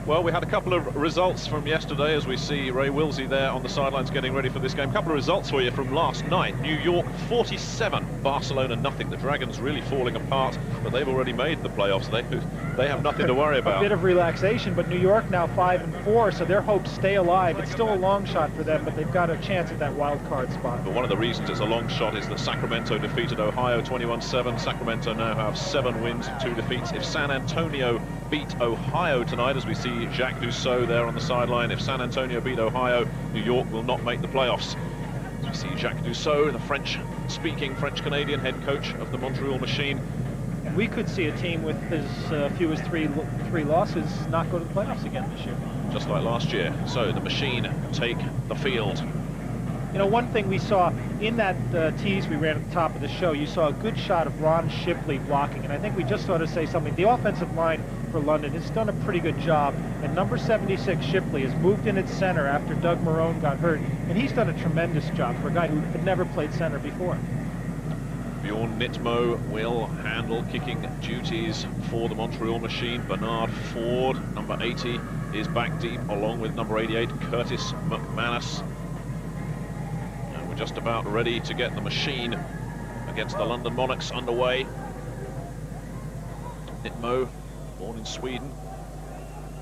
Well, we had a couple of results from yesterday as we see Ray Wilsey there on the sidelines getting ready for this game. A couple of results for you from last night. New York 47, Barcelona nothing. The Dragons really falling apart, but they've already made the playoffs. They have nothing to worry about. A bit of relaxation, but New York now 5-4, so their hopes stay alive. It's still a long shot for them, but they've got a chance at that wild card spot. But one of the reasons it's a long shot is that Sacramento defeated Ohio 21-7. Sacramento now have 7 wins and 2 defeats. If San Antonio beat Ohio tonight, as we see Jacques Dussault there on the sideline, if San Antonio beat Ohio, New York will not make the playoffs. As we see Jacques Dussault, the French-speaking French-Canadian head coach of the Montreal Machine. And we could see a team with as few as three losses not go to the playoffs again this year. Just like last year. So the Machine take the field. You know, one thing we saw in that tease we ran at the top of the show, you saw a good shot of Ron Shipley blocking, and I think we just ought to say something. The offensive line for London has done a pretty good job, and number 76 Shipley has moved in at center after Doug Marone got hurt, and he's done a tremendous job for a guy who had never played center before. Bjorn Nitmo will handle kicking duties for the Montreal Machine. Bernard Ford, number 80, is back deep along with number 88, Curtis McManus. We're just about ready to get the Machine against the London Monarchs underway. Nitmo, born in Sweden,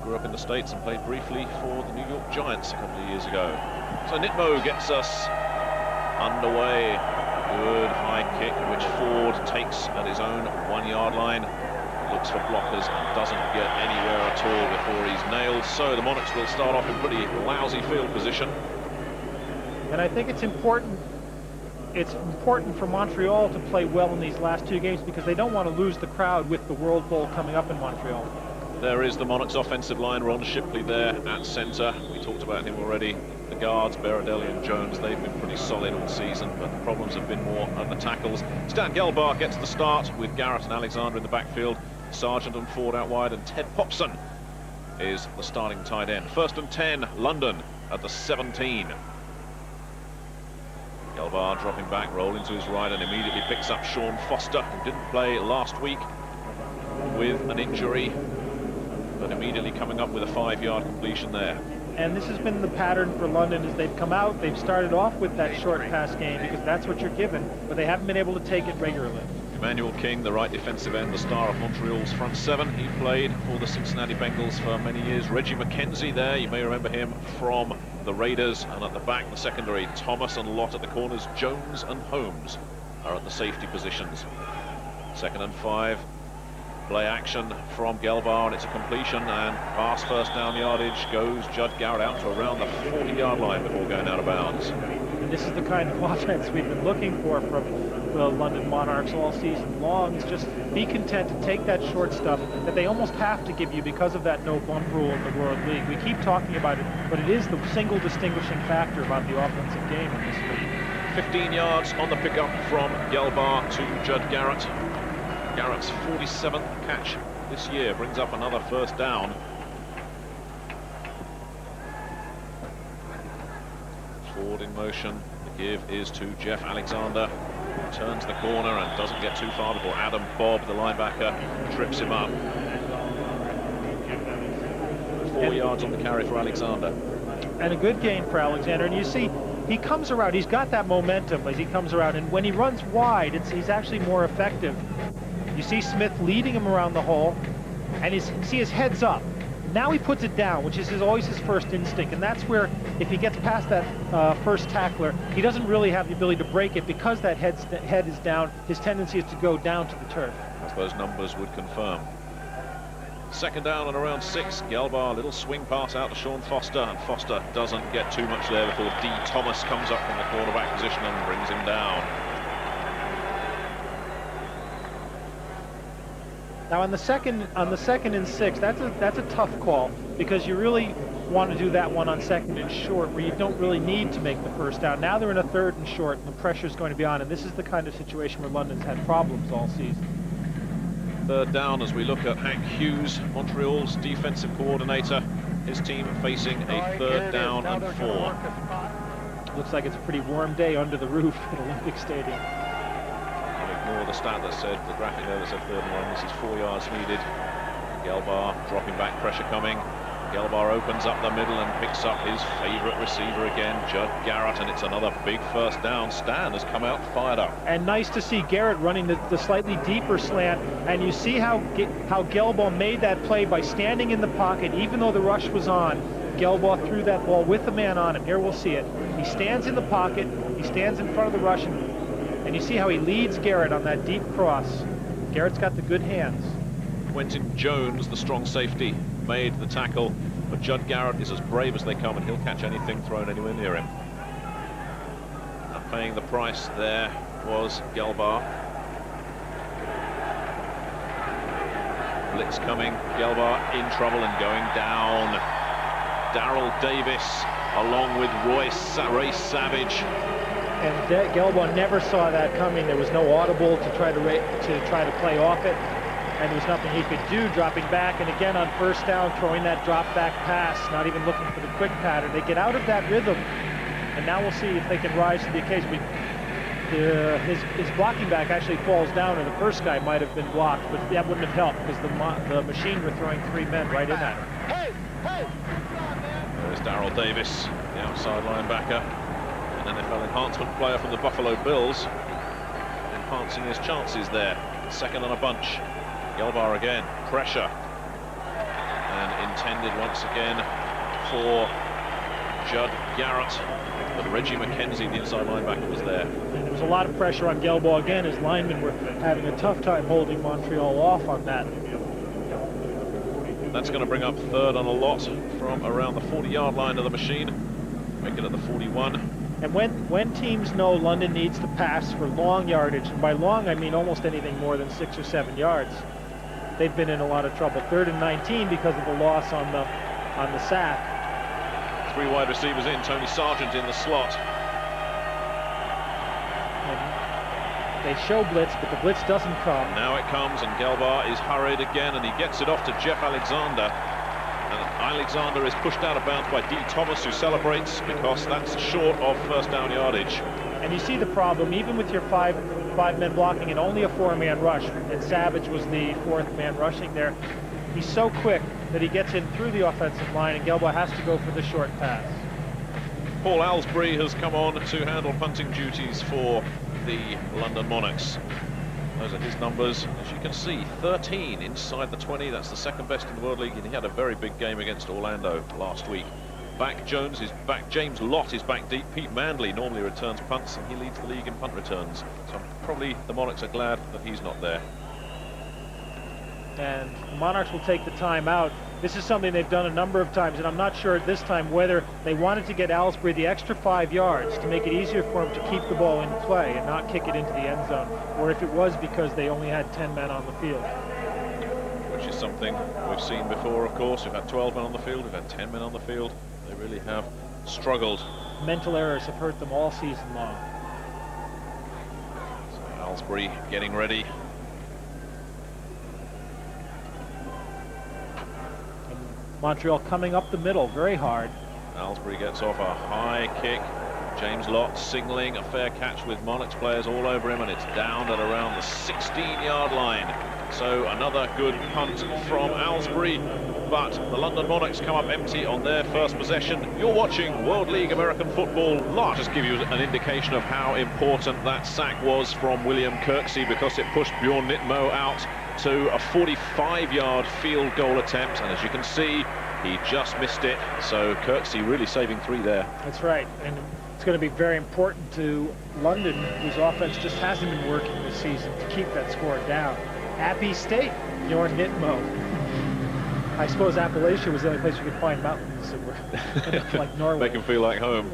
grew up in the States and played briefly for the New York Giants a couple of years ago. So Nitmo gets us underway. Good high kick, which Ford takes at his own 1-yard line. Looks for blockers and doesn't get anywhere at all before he's nailed. So the Monarchs will start off in pretty lousy field position. And I think it's important for Montreal to play well in these last 2 games because they don't want to lose the crowd with the World Bowl coming up in Montreal. There is the Monarchs offensive line, Ron Shipley there at center. We talked about him already. The guards, Berardelli and Jones, they've been pretty solid all season, but the problems have been more at the tackles. Stan Gelbar gets the start with Garrett and Alexander in the backfield. Sargent and Ford out wide, and Ted Popson is the starting tight end. 1st and 10, London at the 17. Gelbar dropping back, rolling to his right, and immediately picks up Sean Foster, who didn't play last week with an injury, but immediately coming up with a 5-yard completion there. And this has been the pattern for London as they've come out. They've started off with that short pass game because that's what you're given, but they haven't been able to take it regularly. Emmanuel King, the right defensive end, the star of Montreal's front 7. He played for the Cincinnati Bengals for many years. Reggie McKenzie there, you may remember him from the Raiders. And at the back, the secondary, Thomas and Lott at the corners. Jones and Holmes are at the safety positions. 2nd and 5. Play action from Gelbar, and it's a completion, and past first down yardage goes Judd Garrett out to around the 40-yard line before going out of bounds. And this is the kind of offense we've been looking for from the London Monarchs all season long. Is just be content to take that short stuff that they almost have to give you because of that no bump rule in the World League. We keep talking about it, but it is the single distinguishing factor about the offensive game in this league. 15 yards on the pickup from Gelbar to Judd Garrett. Garrett's 47th catch this year brings up another 1st down. Ford in motion. The give is to Jeff Alexander. Turns the corner and doesn't get too far before Adam Bobb, the linebacker, trips him up. 4 yards on the carry for Alexander. And a good gain for Alexander. And you see, he comes around. He's got that momentum as he comes around. And when he runs wide, he's actually more effective. You see Smith leading him around the hole, and you see his head's up. Now he puts it down, which is always his first instinct, and that's where, if he gets past that first tackler, he doesn't really have the ability to break it because that head is down. His tendency is to go down to the turf. As those numbers would confirm. 2nd down and around 6. Gelbar, little swing pass out to Sean Foster, and Foster doesn't get too much there before D. Thomas comes up from the quarterback position and brings him down. Now on the second and 6, that's a tough call because you really want to do that one on 2nd and short where you don't really need to make the 1st down. Now they're in a 3rd and short, and the pressure's going to be on, and this is the kind of situation where London's had problems all season. 3rd down as we look at Hank Hughes, Montreal's defensive coordinator. His team facing a 3rd down and 4. Looks like it's a pretty warm day under the roof at Olympic Stadium. Ignore the stat that said, the graphic there that said 3rd and 1. This is 4 yards needed. Gelbar dropping back, pressure coming. Gelbar opens up the middle and picks up his favourite receiver again, Judd Garrett, and it's another big first down. Stan has come out fired up. And nice to see Garrett running the slightly deeper slant, and you see how Gelbar made that play by standing in the pocket, even though the rush was on. Gelbar threw that ball with the man on him. Here we'll see it. He stands in the pocket, he stands in front of the rush, and you see how he leads Garrett on that deep cross. Garrett's got the good hands. Quentin Jones, the strong safety, made the tackle, but Judd Garrett is as brave as they come, and he'll catch anything thrown anywhere near him. And paying the price there was Gelbar. Blitz coming, Gelbar in trouble and going down. Darrell Davis along with Ray Savage. And Gelbar never saw that coming. There was no audible to try to play off it, and there was nothing he could do, dropping back. And again on first down, throwing that drop back pass, not even looking for the quick pattern. They get out of that rhythm, and now we'll see if they can rise to the occasion. His blocking back actually falls down, and the first guy might have been blocked, but that wouldn't have helped because the machine were throwing 3 men right in at him. There's Darrell Davis, the outside linebacker, an NFL enhancement player from the Buffalo Bills, enhancing his chances there. Second on a bunch. Gelbar again, pressure, and intended once again for Judd Garrett, but Reggie McKenzie, the inside linebacker, was there. And there was a lot of pressure on Gelbar again. His linemen were having a tough time holding Montreal off on that. That's going to bring up third on a lot from around the 40-yard line of the machine. Make it at the 41. And when teams know London needs to pass for long yardage, and by long I mean almost anything more than 6 or 7 yards, they've been in a lot of trouble. 3rd and 19 because of the loss on the sack. 3 wide receivers in, Tony Sargent in the slot. They show blitz, but the blitz doesn't come. Now it comes, and Gelbar is hurried again, and he gets it off to Jeff Alexander. And Alexander is pushed out of bounds by D. Thomas, who celebrates because that's short of first down yardage. And you see the problem, even with your five men blocking and only a 4-man rush, and Savage was the 4th man rushing there. He's so quick that he gets in through the offensive line, and Gelbar has to go for the short pass. Paul Alsbury has come on to handle punting duties for the London Monarchs. Those are his numbers. As you can see, 13 inside the 20. That's the 2nd best in the World League, and he had a very big game against Orlando last week. James Lott is back deep. Pete Mandley normally returns punts, and he leads the league in punt returns. So probably the Monarchs are glad that he's not there. And the Monarchs will take the time out. This is something they've done a number of times, and I'm not sure at this time whether they wanted to get Alsbury the extra 5 yards to make it easier for him to keep the ball in play and not kick it into the end zone, or if it was because they only had 10 men on the field. Which is something we've seen before, of course. We've had 12 men on the field, we've had 10 men on the field. They really have struggled. Mental errors have hurt them all season long. So Alsbury getting ready. Montreal coming up the middle very hard. Alsbury gets off a high kick. James Lott signaling a fair catch with Monarchs players all over him, and it's down at around the 16-yard line. So another good punt from Alsbury, but the London Monarchs come up empty on their first possession. You're watching World League American Football Live. Just give you an indication of how important that sack was from William Kirksey, because it pushed Bjorn Nitmo out to a 45-yard field goal attempt, and as you can see, he just missed it. So Kirksey really saving 3 there. That's right, and it's going to be very important to London, whose offense just hasn't been working this season, to keep that score down. Appy State, Bjorn Nitmo. I suppose Appalachia was the only place you could find mountains that were like Norway. Make him feel like home.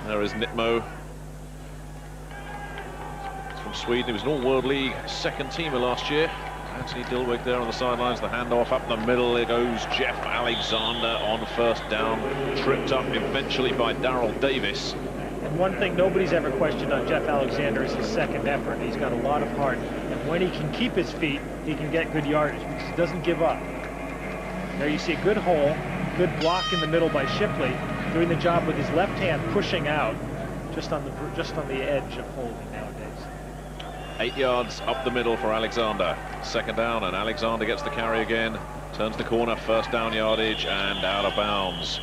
There is Nitmo. He's from Sweden. He was an All-World League 2nd teamer last year. Anthony Dilweg there on the sidelines. The handoff up the middle. There goes Jeff Alexander on first down. Tripped up eventually by Darrell Davis. And one thing nobody's ever questioned on Jeff Alexander is his second effort. He's got a lot of heart. And when he can keep his feet, he can get good yardage because he doesn't give up. There you see a good hole, good block in the middle by Shipley, doing the job with his left hand pushing out just on the edge of holding nowadays. 8 yards up the middle for Alexander. 2nd down, and Alexander gets the carry again. Turns the corner, first down yardage, and out of bounds.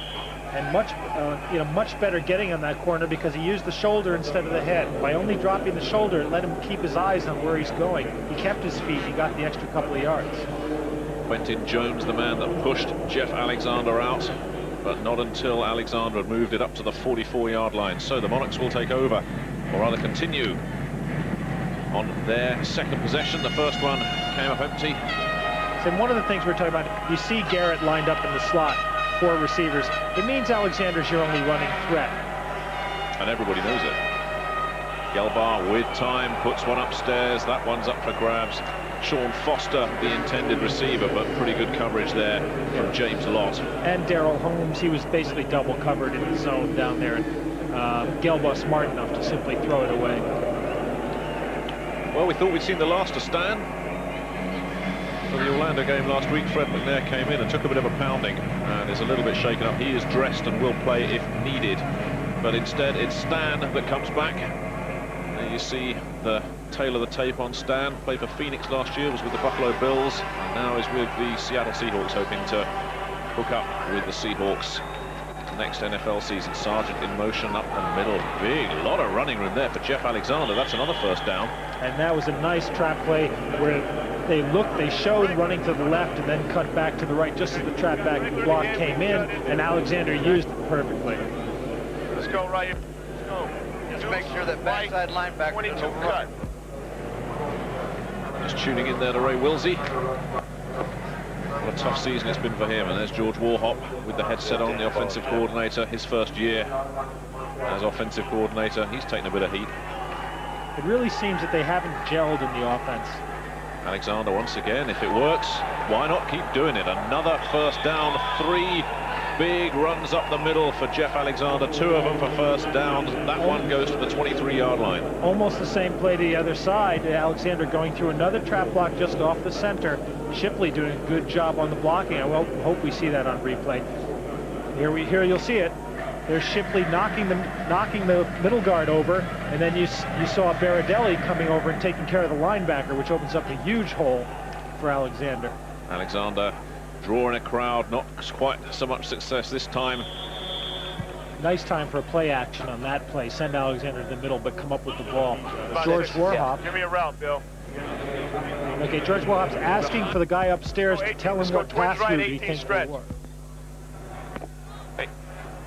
And much better getting on that corner because he used the shoulder instead of the head. By only dropping the shoulder, it let him keep his eyes on where he's going. He kept his feet, he got the extra couple of yards. Quentin Jones, the man that pushed Jeff Alexander out, but not until Alexander had moved it up to the 44-yard line. So the Monarchs will take over, or rather continue, on their second possession. The first one came up empty. So one of the things we're talking about, you see Garrett lined up in the slot, 4 receivers. It means Alexander's your only running threat. And everybody knows it. Gelbar with time puts one upstairs. That one's up for grabs. Sean Foster, the intended receiver, but pretty good coverage there from James Lott. And Darrell Holmes, he was basically double covered in the zone down there. And Gelbar smart enough to simply throw it away. Well, we thought we'd seen the last of Stan. For the Orlando game last week, Fred McNair came in and took a bit of a pounding and is a little bit shaken up. He is dressed and will play if needed, but instead it's Stan that comes back. There you see the tail of the tape on Stan. Played for Phoenix last year, was with the Buffalo Bills, and now is with the Seattle Seahawks, hoping to hook up with the Seahawks next NFL season. Sargent in motion up the middle. Big, a lot of running room there for Jeff Alexander. That's another first down. And that was a nice trap play where they showed running to the left and then cut back to the right just as the trap back block came in, and Alexander used it perfectly. Let's go right here. Let's go. Just make sure that backside linebacker 22 doesn't cut. Just tuning in there to Ray Wilsey. What a tough season it's been for him. And there's George Warhop with the headset on, the offensive coordinator. His first year as offensive coordinator. He's taken a bit of heat. It really seems that they haven't gelled in the offense. Alexander once again, if it works, why not keep doing it? Another first down, 3 big runs up the middle for Jeff Alexander, 2 of them for first down. That one goes to the 23-yard line. Almost the same play to the other side. Alexander going through another trap block just off the center. Shipley doing a good job on the blocking. I hope we see that on replay. Here you'll see it. There's Shipley knocking the middle guard over, and then you saw Baradelli coming over and taking care of the linebacker, which opens up a huge hole for Alexander. Alexander drawing a crowd, not quite so much success this time. Nice time for a play action on that play. Send Alexander to the middle, but come up with the ball. George Warhop. Give me a route, Bill. Okay, George Warhop's asking for the guy upstairs to tell him what pass route he thinks will work.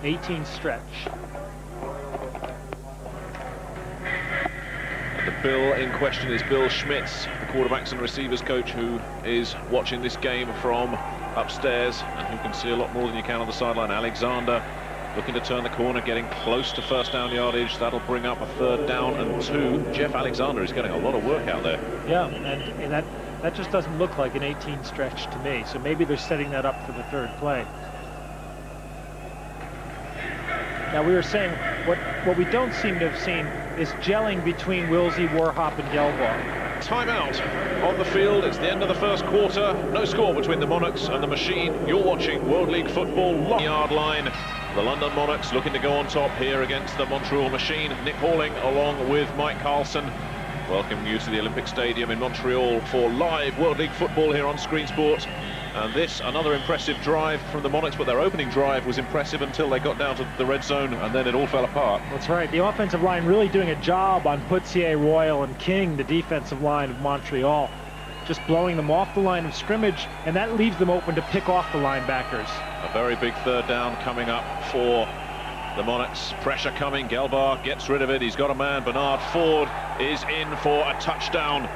18 stretch. And the Bill in question is Bill Schmitz, the quarterbacks and receivers coach, who is watching this game from upstairs and who can see a lot more than you can on the sideline. Alexander looking to turn the corner, getting close to first down yardage. That'll bring up a 3rd down and 2. Jeff Alexander is getting a lot of work out there. Yeah, and that just doesn't look like an 18 stretch to me. So maybe they're setting that up for the 3rd play. Now, we were saying what we don't seem to have seen is gelling between Wilsey, Warhop, and Gelbar. Timeout on the field. It's the end of the first quarter. No score between the Monarchs and the Machine. You're watching World League Football. Yard line. The London Monarchs looking to go on top here against the Montreal Machine. Nick Halling along with Mike Carlson. Welcome you to the Olympic Stadium in Montreal for live World League Football here on Screen Sports. And this, another impressive drive from the Monarchs, but their opening drive was impressive until they got down to the red zone, and then it all fell apart. That's right. The offensive line really doing a job on Poutier, Royal, and King, the defensive line of Montreal. Just blowing them off the line of scrimmage, and that leaves them open to pick off the linebackers. A very big 3rd down coming up for the Monarchs. Pressure coming. Gelbar gets rid of it. He's got a man. Bernard Ford is in for a touchdown.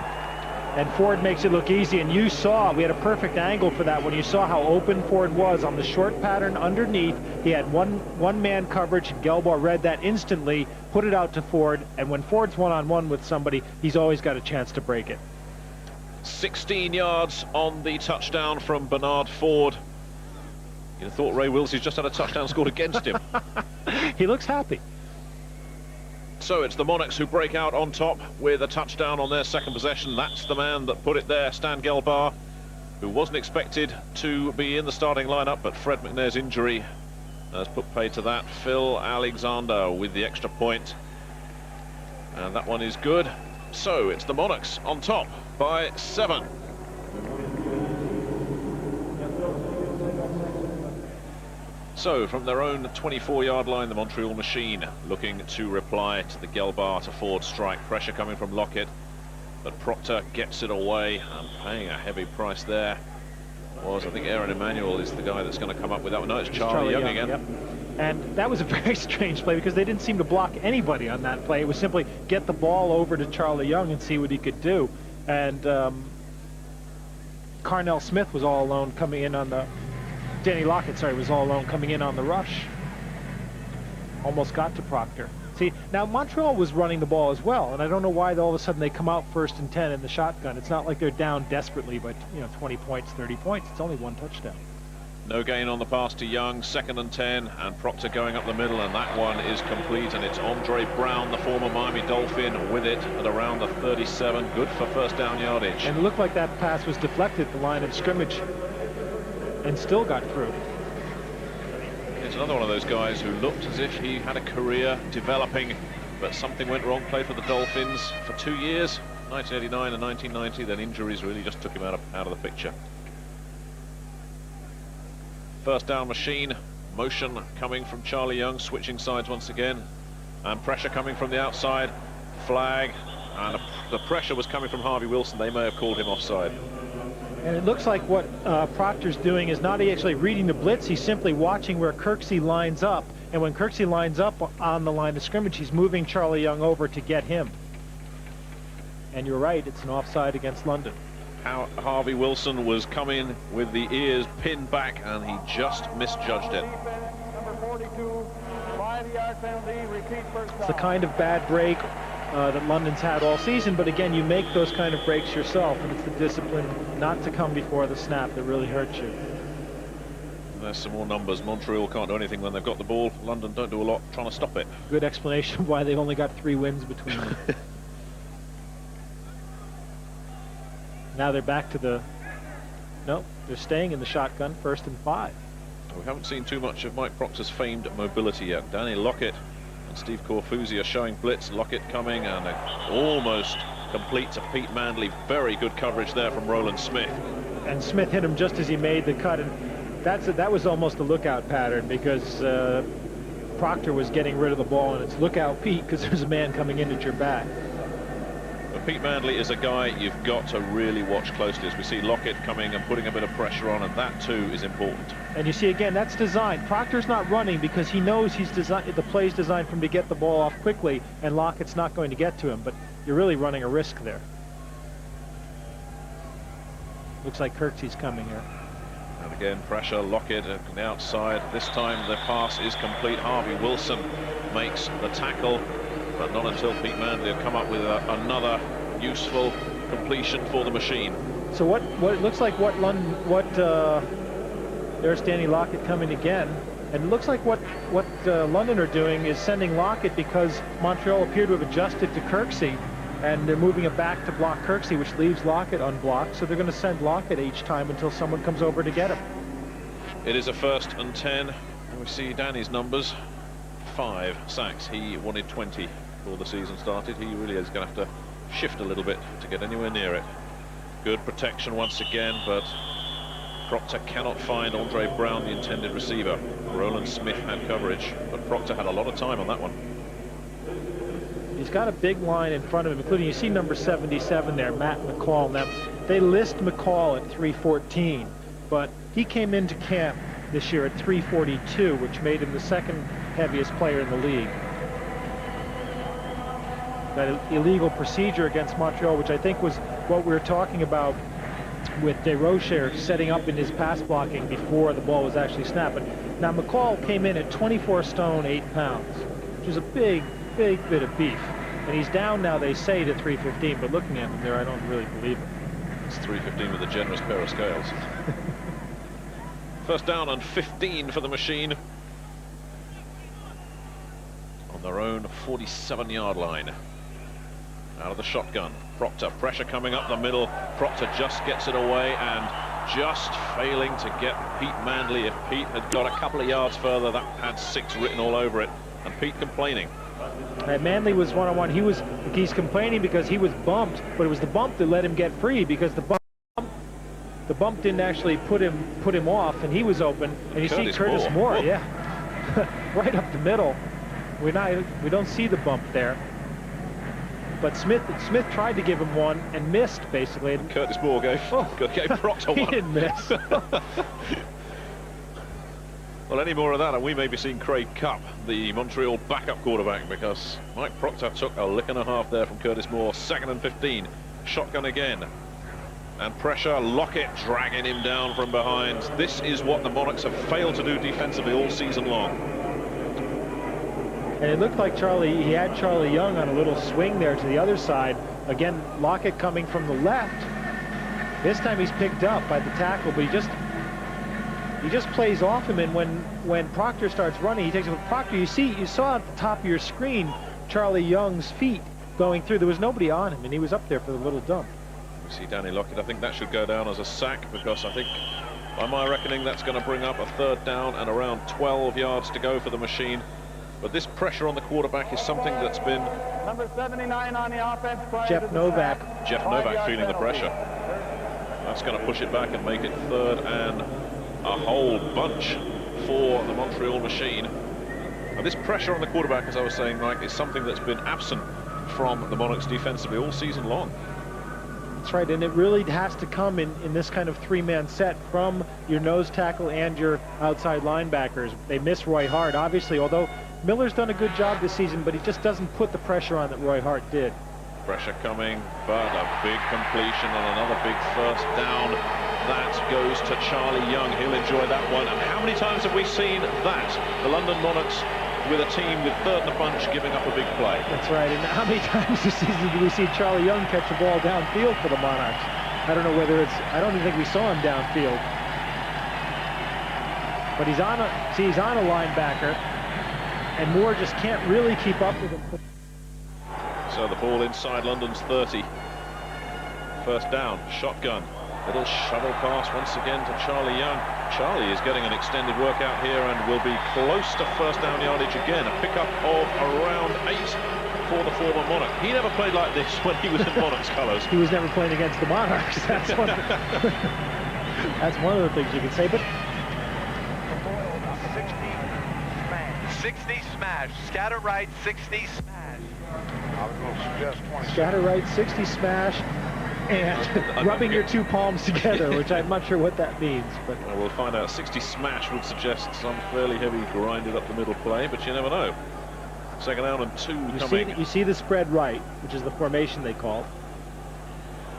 And Ford makes it look easy, and you saw, we had a perfect angle for that when you saw how open Ford was on the short pattern underneath. He had one-man coverage, and Gelbar read that instantly, put it out to Ford, and when Ford's one-on-one with somebody, he's always got a chance to break it. 16 yards on the touchdown from Bernard Ford. You'd have thought Ray Wilsey's just had a touchdown scored against him. He looks happy. So it's the Monarchs who break out on top with a touchdown on their second possession. That's the man that put it there, Stan Gelbar, who wasn't expected to be in the starting lineup, but Fred McNair's injury has put paid to that. Phil Alexander with the extra point, and that one is good. So it's the Monarchs on top by 7. So from their own 24-yard line, the Montreal machine looking to reply to the Gelbart to forward strike. Pressure coming from Lockett, but Proctor gets it away and paying a heavy price there. I think Aaron Emanuel is the guy that's going to come up with that one. No, it's Charlie Young again. Yep. And that was a very strange play because they didn't seem to block anybody on that play. It was simply get the ball over to Charlie Young and see what he could do. And Carnell Smith was all alone coming in on the... Danny Lockett, sorry, was all alone coming in on the rush. Almost got to Proctor. See, now Montreal was running the ball as well, and I don't know why all of a sudden they come out 1st and 10 in the shotgun. It's not like they're down desperately, but 20 points, 30 points. It's only 1 touchdown. No gain on the pass to Young, 2nd and 10, and Proctor going up the middle, and that one is complete, and it's Andre Brown, the former Miami Dolphin, with it at around the 37. Good for first down yardage. And it looked like that pass was deflected at the line of scrimmage and still got through. It's another one of those guys who looked as if he had a career developing, but something went wrong. Played for the Dolphins for 2 years, 1989 and 1990, then injuries really just took him out of the picture. First down machine, motion coming from Charlie Young, switching sides once again, and pressure coming from the outside, flag, and the pressure was coming from Harvey Wilson. They may have called him offside. And it looks like what Proctor's doing is not actually reading the blitz, he's simply watching where Kirksey lines up, and when Kirksey lines up on the line of scrimmage, he's moving Charlie Young over to get him. And you're right, it's an offside against London. Harvey Wilson was coming with the ears pinned back, and he just misjudged it. Number 42, 5-yard penalty, repeat first down. It's the kind of bad break that London's had all season, but again, you make those kind of breaks yourself, and it's the discipline not to come before the snap that really hurts you. There's some more numbers. Montreal can't do anything when they've got the ball. London don't do a lot trying to stop it. Good explanation why they only got 3 wins between them. Now they're back to the... No, they're staying in the shotgun, 1st and 5. We haven't seen too much of Mike Proctor's famed mobility yet. Danny Lockett and Steve Corfuzzi are showing blitz. Lockett coming and almost complete to Pete Mandley. Very good coverage there from Roland Smith. And Smith hit him just as he made the cut, and that was almost a lookout pattern because Proctor was getting rid of the ball, and it's look out, Pete, because there's a man coming in at your back. But Pete Mandley is a guy you've got to really watch closely, as we see Lockett coming and putting a bit of pressure on, and that too is important. And you see again, that's designed. Proctor's not running because he knows the play's designed for him to get the ball off quickly, and Lockett's not going to get to him, but you're really running a risk there. Looks like Kirksey's coming here. And again, pressure, Lockett at the outside. This time the pass is complete. Harvey Wilson makes the tackle, but not until Pete Mandley have come up with another useful completion for the machine. So what it looks like there's Danny Lockett coming again, and it looks like what London are doing is sending Lockett because Montreal appear to have adjusted to Kirksey, and they're moving it back to block Kirksey, which leaves Lockett unblocked, so they're going to send Lockett each time until someone comes over to get him. It is a 1st and 10, and we see Danny's numbers. 5 sacks. He wanted 20 before the season started. He really is going to have to shift a little bit to get anywhere near it. Good protection once again, but Proctor cannot find Andre Brown, the intended receiver. Roland Smith had coverage, but Proctor had a lot of time on that one. He's got a big line in front of him, including, you see number 77 there, Matt McCall. Now, they list McCall at 314, but he came into camp this year at 342, which made him the 2nd heaviest player in the league. That illegal procedure against Montreal, which I think was what we were talking about with DeRocher setting up in his pass blocking before the ball was actually snapping. Now, McCall came in at 24 stone, 8 pounds, which is a big bit of beef. And he's down now, they say, to 315, but looking at him there, I don't really believe it. It's 315 with a generous pair of scales. First down and 15 for the machine. On their own 47-yard line. Out of the shotgun. Proctor, pressure coming up the middle. Proctor just gets it away and just failing to get Pete Mandley. If Pete had got a couple of yards further, that had 6 written all over it. And Pete complaining. Manley was one-on-one. He's complaining because he was bumped, but it was the bump that let him get free, because the bump didn't actually put him off, and he was open. And you see Curtis Moore, yeah. right up the middle. We don't see the bump there. But Smith tried to give him one and missed, basically. And Curtis Moore gave Proctor one. He didn't miss. Well, any more of that, and we may be seeing Craig Cupp, the Montreal backup quarterback, because Mike Proctor took a lick and a half there from Curtis Moore. 2nd and 15. Shotgun again. And pressure. Lockett dragging him down from behind. This is what the Monarchs have failed to do defensively all season long. And it looked like he had Charlie Young on a little swing there to the other side. Again, Lockett coming from the left. This time he's picked up by the tackle, but he just plays off him, and when Proctor starts running, he takes it with Proctor. You saw at the top of your screen Charlie Young's feet going through. There was nobody on him, and he was up there for the little dump. We see Danny Lockett. I think that should go down as a sack, because I think, by my reckoning, that's going to bring up a 3rd down and around 12 yards to go for the machine. But this pressure on the quarterback is something that's been... Number 79 on the offense. Jeff Novak. Jeff Novak feeling the pressure. That's going to push it back and make it 3rd and a whole bunch for the Montreal machine. And this pressure on the quarterback, as I was saying, Mike, is something that's been absent from the Monarchs defensively all season long. That's right, and it really has to come in this kind of 3-man set from your nose tackle and your outside linebackers. They miss Roy Hart, obviously, although Miller's done a good job this season, but he just doesn't put the pressure on that Roy Hart did. Pressure coming, but a big completion and another big 1st down. That goes to Charlie Young. He'll enjoy that one. And how many times have we seen that? The London Monarchs with a team with 3rd and a bunch giving up a big play. That's right. And how many times this season do we see Charlie Young catch a ball downfield for the Monarchs? I don't know whether I don't even think we saw him downfield. But he's on a linebacker, and Moore just can't really keep up with him. So the ball inside London's 30. 1st down, shotgun. Little shovel pass once again to Charlie Young. Charlie is getting an extended workout here and will be close to 1st down yardage again. A pickup of around 8 for the former Monarch. He never played like this when he was in Monarchs colours. He was never playing against the Monarchs. That's one of the things you can say. But 60 smash. Scatter right, 60 smash. I was going to suggest 20. Scatter right, 60 smash. And rubbing your 2 palms together, which I'm not sure what that means. But well, we'll find out. 60 smash would suggest some fairly heavy grinded up the middle play, but you never know. 2nd down and 2 coming. You see the spread right, which is the formation they call.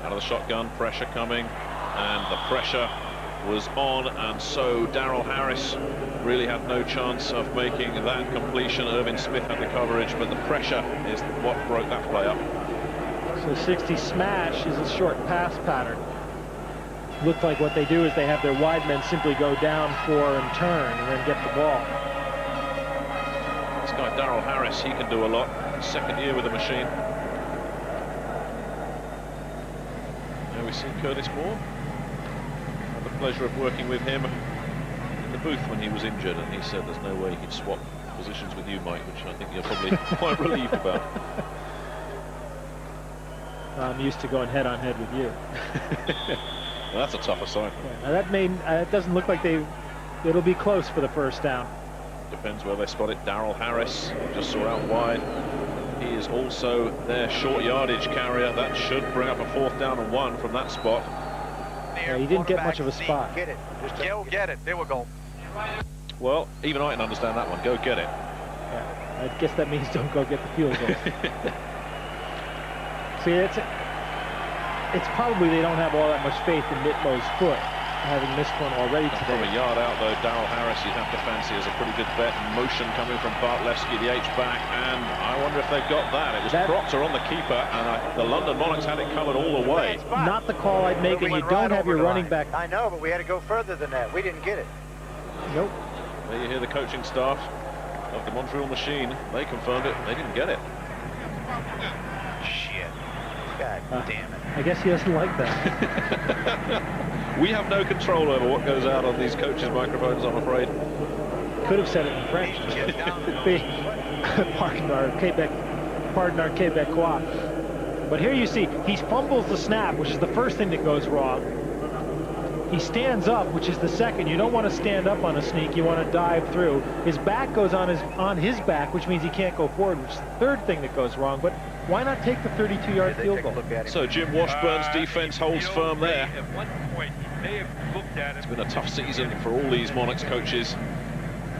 Out of the shotgun, pressure coming, and the pressure was on, and so Darrell Harris really had no chance of making that completion. Irvin Smith had the coverage, but the pressure is what broke that play up. So 60 smash is a short pass pattern. Looked like what they do is they have their wide men simply go down for and turn and then get the ball. This guy Darrell Harris, he can do a lot. 2nd year with the machine. Now we see Curtis Moore. Had the pleasure of working with him in the booth when he was injured, and he said there's no way he'd swap positions with you, Mike, which I think you're probably quite relieved about. I'm used to going head-on-head with you. Well, that's a tough assignment. Yeah, now it doesn't look like it'll be close for the 1st down. Depends where they spot it. Darrell Harris just saw out wide. He is also their short yardage carrier. That should bring up a 4th down and 1 from that spot. Yeah, he didn't get much of a spot. Get it. Go get it. There we go. Well, even I can understand that one. Go get it. Yeah, I guess that means don't go get the field goal. See, it's probably they don't have all that much faith in Mitmo's foot, having missed one already today. From a yard out, though, Darrell Harris, you'd have to fancy as a pretty good bet. Motion coming from Bartlesky, the H-back, and I wonder if they've got that. It was Proctor on the keeper, and the London Monarchs had it covered all the way. Not the call I'd make, and you don't have your running back. I know, but we had to go further than that. We didn't get it. Nope. There you hear the coaching staff of the Montreal machine. They confirmed it. They didn't get it. Shit. God damn it. I guess he doesn't like that. We have no control over what goes out on these coaches' microphones, I'm afraid. Could have said it in French. Pardon our Quebecois. But here you see, he fumbles the snap, which is the first thing that goes wrong. he stands up, which is the second. You don't want to stand up on a sneak. You want to dive through. His back goes on his back, which means he can't go forward, which is the third thing that goes wrong. But why not take the 32-yard field goal? So Jim Washburn's defense holds firm there. At one point, he may have looked at it. It's been a tough season for all these Monarchs coaches,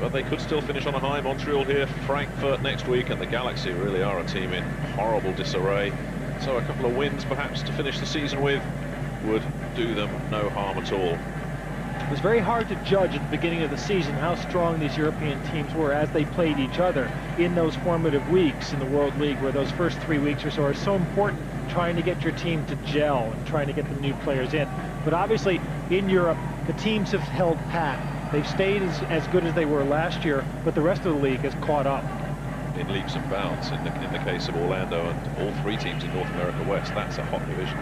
but they could still finish on a high. Montreal here, Frankfurt next week, and the Galaxy really are a team in horrible disarray. So a couple of wins perhaps to finish the season with would do them no harm at all. It was very hard to judge at the beginning of the season how strong these European teams were as they played each other in those formative weeks in the World League, where those first 3 weeks or so are so important, trying to get your team to gel and trying to get the new players in. But obviously in Europe, the teams have held pat. They've stayed as good as they were last year, but the rest of the league has caught up. In leaps and bounds in the case of Orlando and all three teams in North America West. That's a hot division.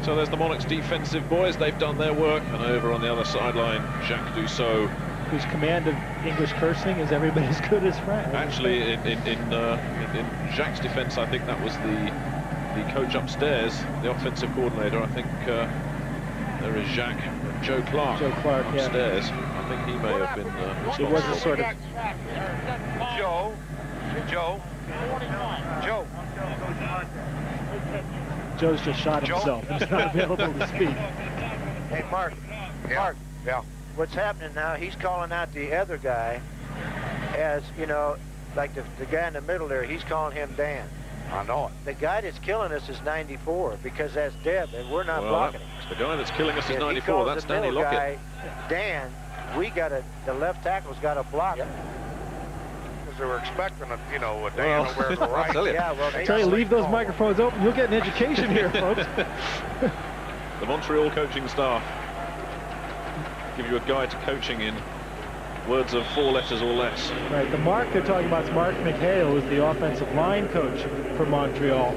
So there's the Monarchs defensive boys. They've done their work, and over on the other sideline, Jacques Dussault, whose command of English cursing is every bit as good as Frank. Actually, in Jacques' defense, I think that was the coach upstairs, the offensive coordinator. I think there is Joe Clark upstairs. Yeah. I think he may have been It was a sort of... Joe's just shot himself. He's not available to speak. Hey, Mark. Mark. Yeah. What's happening now, he's calling out the other guy as, you know, like the guy in the middle there, he's calling him Dan. I know it. The guy that's killing us is 94, because that's Deb, and we're not blocking him. The guy that's killing us is If 94. he calls That's the Danny middle Lockett. guy, Dan, the left tackle's got to block him. Because they were expecting a, you know, a Dan over the right. I'll tell you. Yeah, well, I tell you, leave those microphones open. You'll get an education here, folks. The Montreal coaching staff give you a guide to coaching in words of 4 letters or less. Right, the Mark they're talking about is Mark McHale, who's the offensive line coach for Montreal.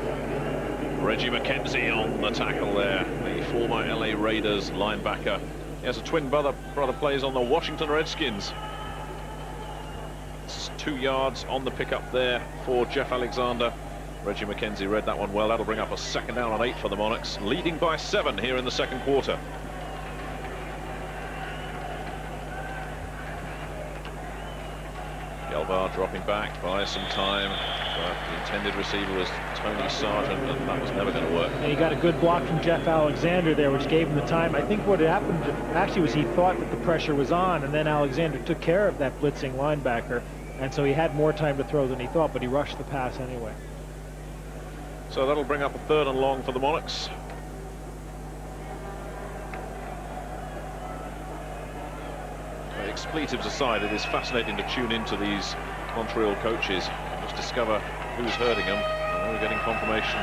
Reggie McKenzie on the tackle there, the former LA Raiders linebacker. He has a twin brother plays on the Washington Redskins. It's 2 yards on the pickup there for Jeff Alexander. Reggie McKenzie read that one well. That'll bring up a 2nd down and 8 for the Monarchs, leading by 7 here in the second quarter. Gelbar dropping back, buys some time, but the intended receiver was Tony Sargent, and that was never going to work. And he got a good block from Jeff Alexander there, which gave him the time. I think what happened actually was he thought that the pressure was on, and then Alexander took care of that blitzing linebacker, and so he had more time to throw than he thought, but he rushed the pass anyway. So that'll bring up a 3rd and long for the Monarchs. Expletives aside, it is fascinating to tune into these Montreal coaches, just discover who's hurting them. And we're getting confirmation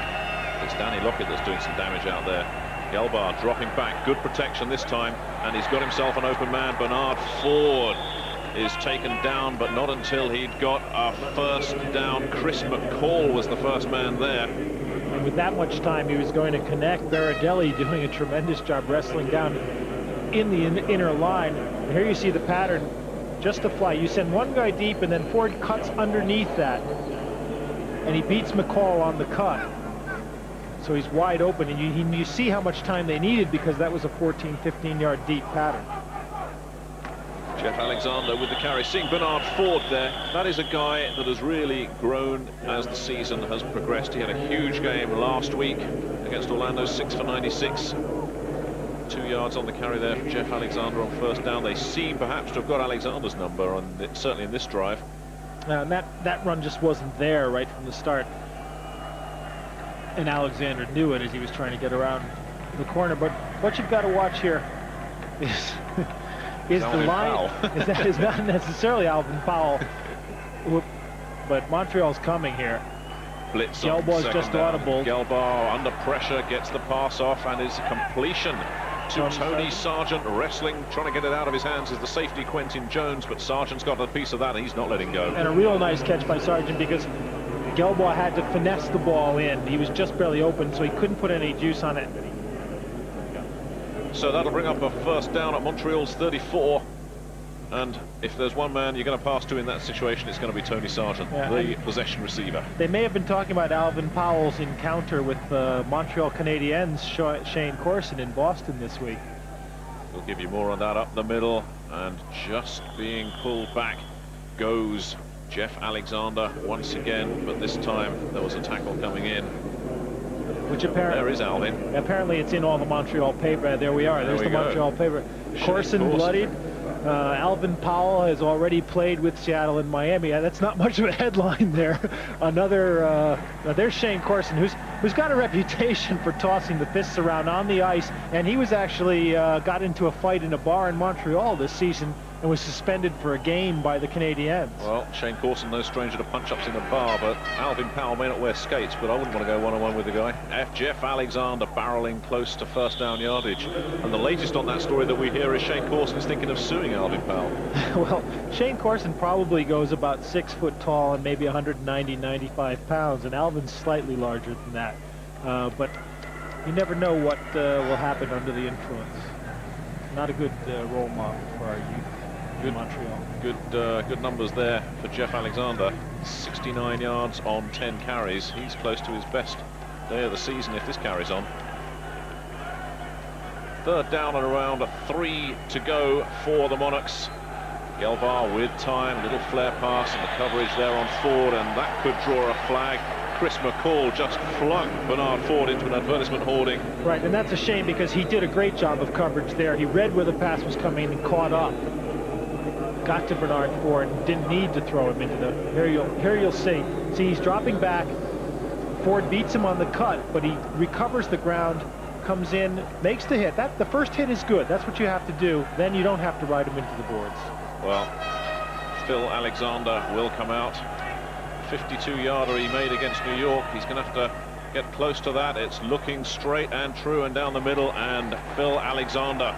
it's Danny Lockett that's doing some damage out there. Gelbar dropping back, good protection this time, and he's got himself an open man. Bernard Ford is taken down, but not until he'd got a 1st down. Chris McCall was the first man there. And with that much time, he was going to connect. Baradelli doing a tremendous job wrestling down in the inner line. And here you see the pattern, just to fly. You send one guy deep, and then Ford cuts underneath that, and he beats McCall on the cut. So he's wide open, and you see how much time they needed, because that was a 14, 15-yard deep pattern. Jeff Alexander with the carry. Seeing Bernard Ford there, that is a guy that has really grown as the season has progressed. He had a huge game last week against Orlando, 6 for 96. 2 yards on the carry there for Jeff Alexander on 1st down. They seem perhaps to have got Alexander's number, certainly in this drive. And that run just wasn't there right from the start. And Alexander knew it as he was trying to get around the corner. But what you've got to watch here is the line. Is not necessarily Alvin Powell, but Montreal's coming here. Blitz on Gelbar's just down. audible. Gelbar under pressure gets the pass off, and is a completion to Tony Sargent, wrestling, trying to get it out of his hands is the safety Quentin Jones, but Sargent's got a piece of that and he's not letting go. And a real nice catch by Sargent, because Gelbar had to finesse the ball in. He was just barely open, so he couldn't put any juice on it. So that'll bring up a 1st down at Montreal's 34. And if there's one man you're going to pass to in that situation, it's going to be Tony Sargent, the possession receiver. They may have been talking about Alvin Powell's encounter with Montreal Canadiens' Shane Corson in Boston this week. We'll give you more on that up the middle, and just being pulled back goes Jeff Alexander once again, but this time there was a tackle coming in. Which apparently there is Alvin. Apparently it's in all the Montreal paper. There we are. There's the Montreal paper. Corson bloodied. Alvin Powell has already played with Seattle and Miami. That's not much of a headline there. There's Shane Corson, who's got a reputation for tossing the fists around on the ice, and he was actually got into a fight in a bar in Montreal this season and was suspended for a game by the Canadiens. Well, Shane Corson, no stranger to punch-ups in a bar, but Alvin Powell may not wear skates, but I wouldn't want to go one-on-one with the guy. Jeff Alexander barreling close to first down yardage. And the latest on that story that we hear is Shane Corson is thinking of suing Alvin Powell. Well, Shane Corson probably goes about 6 foot tall and maybe 190, 95 pounds, and Alvin's slightly larger than that. But you never know what will happen under the influence. Not a good role model for our youth. Good Montreal. Good numbers there for Jeff Alexander. 69 yards on 10 carries. He's close to his best day of the season if this carries on. Third down and around 3 to go for the Monarchs. Gelbar with time, little flare pass, and the coverage there on Ford, and that could draw a flag. Chris McCall just flung Bernard Ford into an advertisement hoarding. Right, and that's a shame because he did a great job of coverage there. He read where the pass was coming and caught up. Got to Bernard Ford, didn't need to throw him into the... Here you'll see. See, he's dropping back. Ford beats him on the cut, but he recovers the ground, comes in, makes the hit. The first hit is good. That's what you have to do. Then you don't have to ride him into the boards. Well, Phil Alexander will come out. 52-yarder he made against New York. He's going to have to get close to that. It's looking straight and true and down the middle, and Phil Alexander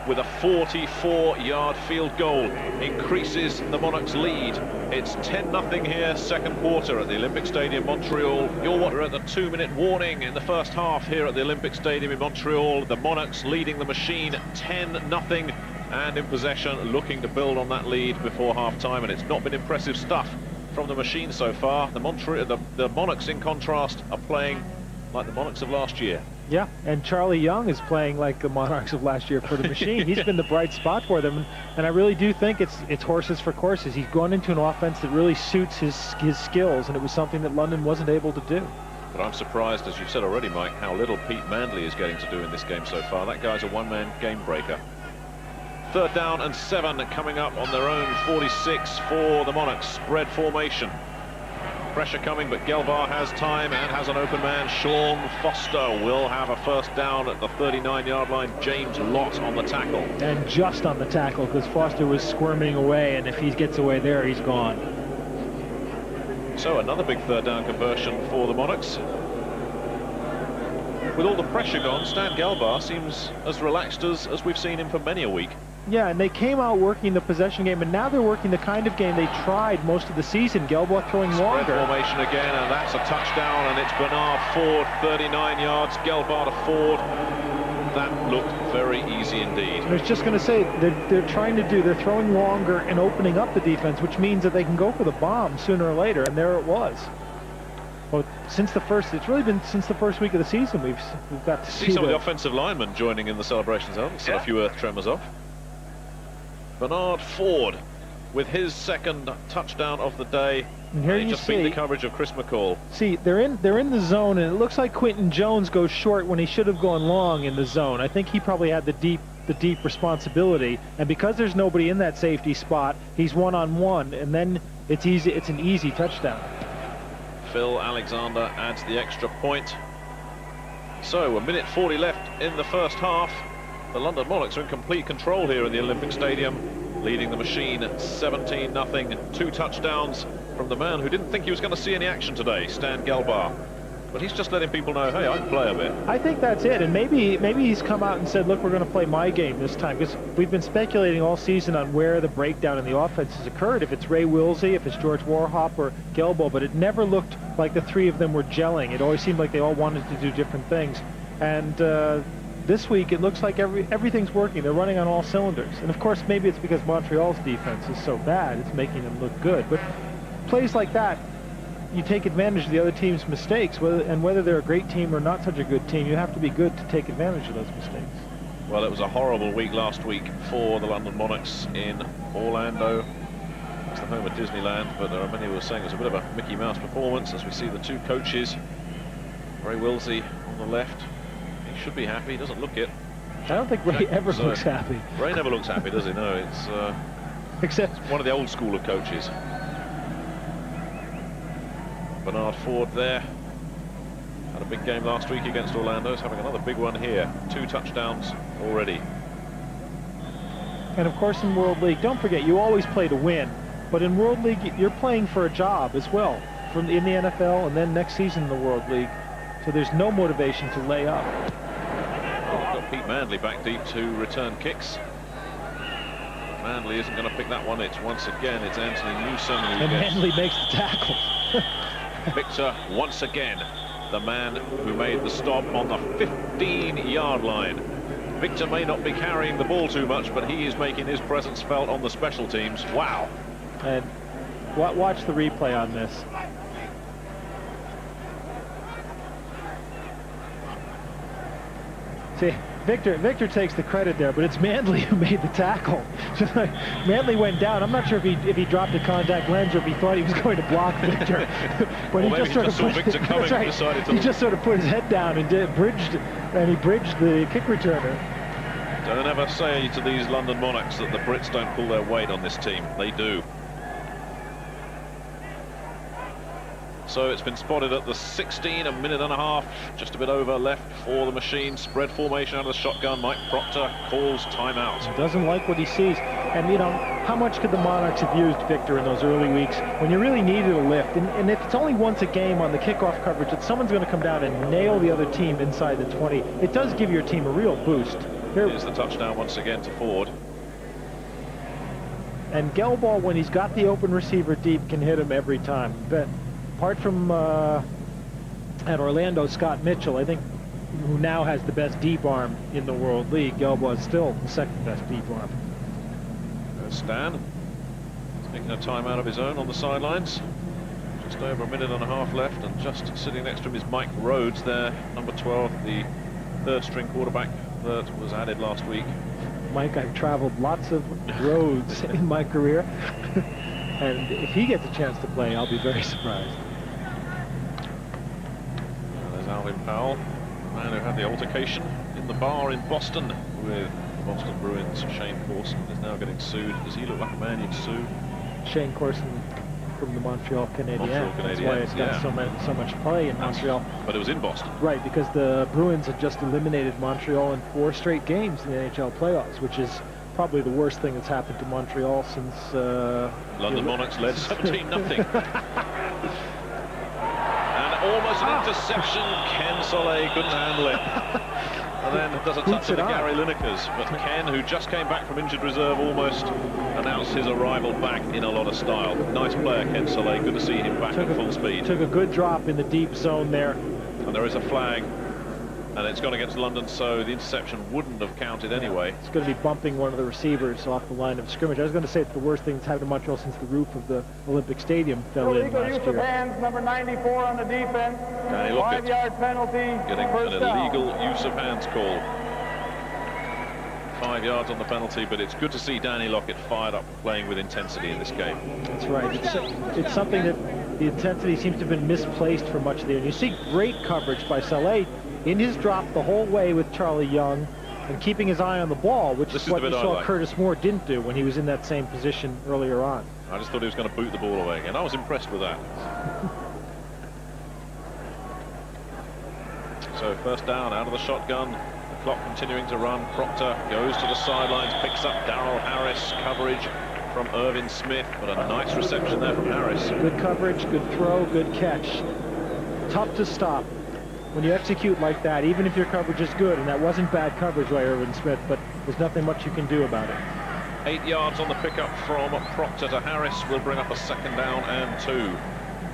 with a 44-yard field goal increases the Monarchs' lead. It's 10-0 here, second quarter at the Olympic Stadium, Montreal. We're at the 2-minute warning in the first half here at the Olympic Stadium in Montreal. The Monarchs leading the machine 10-0 and in possession, looking to build on that lead before half-time, and it's not been impressive stuff from the machine so far. The Monarchs, in contrast, are playing like the Monarchs of last year. Yeah, and Charlie Young is playing like the Monarchs of last year for the machine. He's been the bright spot for them, and I really do think it's horses for courses. He's gone into an offense that really suits his skills, and it was something that London wasn't able to do. But I'm surprised, as you've said already, Mike, how little Pete Mandley is getting to do in this game so far. That guy's a one-man game breaker. Third down and 7 coming up on their own 46 for the Monarchs. Spread formation. Pressure coming, but Gelbar has time and has an open man. Sean Foster will have a first down at the 39-yard line. James Lott on the tackle. And just on the tackle, because Foster was squirming away, and if he gets away there, he's gone. So another big third down conversion for the Monarchs. With all the pressure gone, Stan Gelbar seems as relaxed as we've seen him for many a week. Yeah, and they came out working the possession game, and now they're working the kind of game they tried most of the season. Gelbar throwing longer. Spread formation again, and that's a touchdown, and it's Bernard Ford, 39 yards, Gelbar to Ford. That looked very easy indeed. I was just going to say, they're throwing longer and opening up the defense, which means that they can go for the bomb sooner or later, and there it was. Well, it's really been since the first week of the season we've got to see some of the offensive linemen joining in the celebrations. Set a few earth tremors off. Bernard Ford with his second touchdown of the day. And here you just beat the coverage of Chris McCall. See, they're in the zone, and it looks like Quinton Jones goes short when he should have gone long in the zone. I think he probably had the deep responsibility, and because there's nobody in that safety spot, he's one-on-one, and then it's easy. It's an easy touchdown. Phil Alexander adds the extra point. So, 1:40 left in the first half. The London Monarchs are in complete control here in the Olympic Stadium, leading the machine 17-0. 2 touchdowns from the man who didn't think he was going to see any action today, Stan Gelbar. But he's just letting people know, hey, I can play a bit. I think that's it, and maybe he's come out and said, look, we're going to play my game this time, because we've been speculating all season on where the breakdown in the offense has occurred, if it's Ray Wilsey, if it's George Warhop or Gelbo, but it never looked like the three of them were gelling. It always seemed like they all wanted to do different things. And this week it looks like everything's working. They're running on all cylinders. And of course, maybe it's because Montreal's defense is so bad, it's making them look good. But plays like that, you take advantage of the other team's mistakes, whether they're a great team or not such a good team, you have to be good to take advantage of those mistakes. Well, it was a horrible week last week for the London Monarchs in Orlando. It's the home of Disneyland, but there are many who are saying it was a bit of a Mickey Mouse performance, as we see the two coaches. Ray Wilsey on the left. He should be happy. He doesn't look it. I don't think Ray ever looks happy. Ray never looks happy, does he? No, it's except one of the old school of coaches. Bernard Ford there. Had a big game last week against Orlando. He's having another big one here. 2 touchdowns already. And of course in World League, don't forget, you always play to win. But in World League, you're playing for a job as well. In the NFL and then next season in the World League. So there's no motivation to lay up. Got Pete Manley back deep to return kicks. Manley isn't going to pick that one. It's once again, it's Anthony Newsom. And Manley makes the tackle. Victor, once again, the man who made the stop on the 15-yard line. Victor may not be carrying the ball too much, but he is making his presence felt on the special teams. Wow. And watch the replay on this. See, Victor takes the credit there, but it's Manley who made the tackle. Manley went down. I'm not sure if he dropped a contact lens or if he thought he was going to block Victor. But he just sort of saw Victor coming and decided to... He just sort of put his head down and bridged the kick returner. Don't ever say to these London Monarchs that the Brits don't pull their weight on this team. They do. So it's been spotted at the 16, a minute and a half, just a bit over left for the machine. Spread formation out of the shotgun. Mike Proctor calls timeout. Doesn't like what he sees. And, you know, how much could the Monarchs have used Victor in those early weeks when you really needed a lift? And if it's only once a game on the kickoff coverage that someone's going to come down and nail the other team inside the 20, it does give your team a real boost. Here's the touchdown once again to Ford. And Gelball, when he's got the open receiver deep, can hit him every time. But apart from at Orlando, Scott Mitchell, I think, who now has the best deep arm in the World League, Gelball is still the second best deep arm. There's Stan. He's taking a time out of his own on the sidelines. Just over a minute and a half left, and just sitting next to him is Mike Rhodes there, number 12, the third string quarterback that was added last week. Mike, I've traveled lots of roads in my career. And if he gets a chance to play, I'll be very surprised. There's Alvin Powell, the man who had the altercation in the bar in Boston with Boston Bruins. Shane Corson is now getting sued. Does he look like a man you'd sue? Shane Corson from the Montreal Canadiens. That's why it's got so much play in Montreal. But it was in Boston. Right, because the Bruins had just eliminated Montreal in 4 straight games in the NHL playoffs, which is probably the worst thing that's happened to Montreal since... London Monarchs led 17-0. And almost an interception. Ken Soleil couldn't handle it. And then does a touch of the Gary Linekers. But Ken, who just came back from injured reserve, almost announced his arrival back in a lot of style. Nice player, Ken Soleil. Good to see him back at full speed. Took a good drop in the deep zone there. And there is a flag. And it's gone against London, so the interception wouldn't have counted anyway. It's going to be bumping one of the receivers off the line of scrimmage. I was going to say it's the worst thing that's happened to Montreal since the roof of the Olympic Stadium fell in Illegal last use year. of hands, number 94 on the defense. Danny Lockett 5-yard penalty. getting First an down. illegal use of hands call. 5 yards on the penalty, but it's good to see Danny Lockett fired up, playing with intensity in this game. That's right. It's something that the intensity seems to have been misplaced for much of the year. You see great coverage by Soleil in his drop the whole way with Charlie Young and keeping his eye on the ball, which is what you saw Curtis Moore didn't do when he was in that same position earlier on. I just thought he was going to boot the ball away again. I was impressed with that. So first down out of the shotgun. The clock continuing to run. Proctor goes to the sidelines, picks up Darrell Harris. Coverage from Irvin Smith, but a nice reception there from Harris. Good coverage, good throw, good catch. Tough to stop when you execute like that, even if your coverage is good, and that wasn't bad coverage by Irvin Smith, but there's nothing much you can do about it. 8 yards on the pickup from Proctor to Harris will bring up a second down and 2.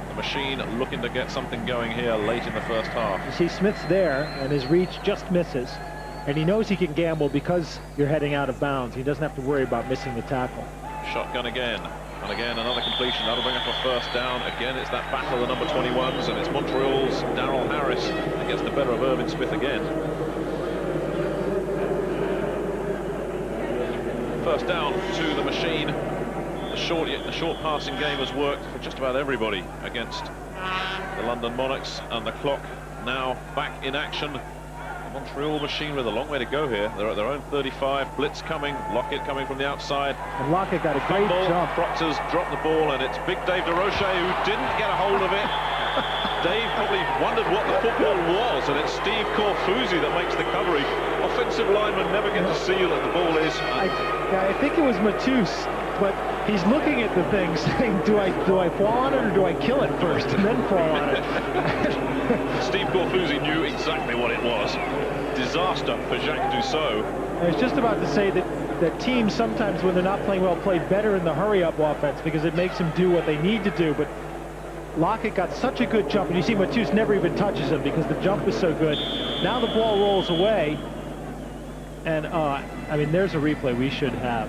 The machine looking to get something going here late in the first half. You see Smith's there, and his reach just misses. And he knows he can gamble because you're heading out of bounds. He doesn't have to worry about missing the tackle. Shotgun again. And again, another completion. That'll bring up a first down. Again, it's that battle of the number 21s, and it's Montreal's Daryl Harris that gets the better of Irvin Smith again. First down to the machine. The short passing game has worked for just about everybody against the London Monarchs, and the clock now back in action. The Montreal machine with a long way to go here. They're at their own 35. Blitz coming. Lockett coming from the outside. And Lockett got a great jump. Proctor's dropped the ball, and it's big Dave DeRoche who didn't get a hold of it. Dave probably wondered what the football was, and it's Steve Corfuzzi that makes the coverage. Offensive linemen never get to see that the ball is. I think it was Matus, but he's looking at the thing saying, do I fall on it or do I kill it first and then fall on it? Steve Corfuzzi knew exactly what it was. Disaster for Jacques Dussault. I was just about to say that teams sometimes, when they're not playing well, play better in the hurry-up offense because it makes them do what they need to do. But Lockett got such a good jump, and you see Matus never even touches him because the jump is so good. Now the ball rolls away, and I mean, there's a replay we should have.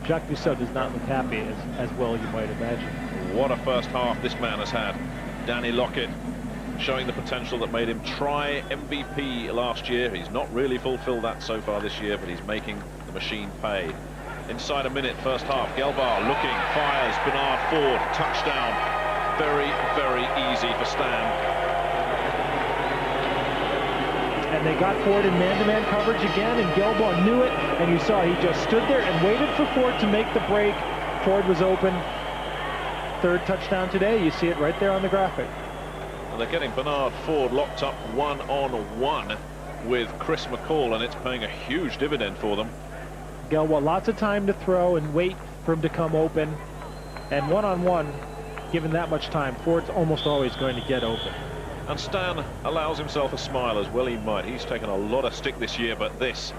Jacques Dussault does not look happy as well, you might imagine. What a first half this man has had. Danny Lockett showing the potential that made him try MVP last year. He's not really fulfilled that so far this year, but he's making the machine pay. Inside a minute, first half. Gelbar looking, fires, Bernard Ford, touchdown. Very, very easy for Stan. And they got Ford in man-to-man coverage again, and Gelbar knew it, and you saw he just stood there and waited for Ford to make the break. Ford was open. Third touchdown today. You see it right there on the graphic. And they're getting Bernard Ford locked up one-on-one with Chris McCall, and it's paying a huge dividend for them. Gelbar, lots of time to throw and wait for him to come open. And one-on-one, given that much time, Ford's almost always going to get open. And Stan allows himself a smile, as well he might. He's taken a lot of stick this year, but this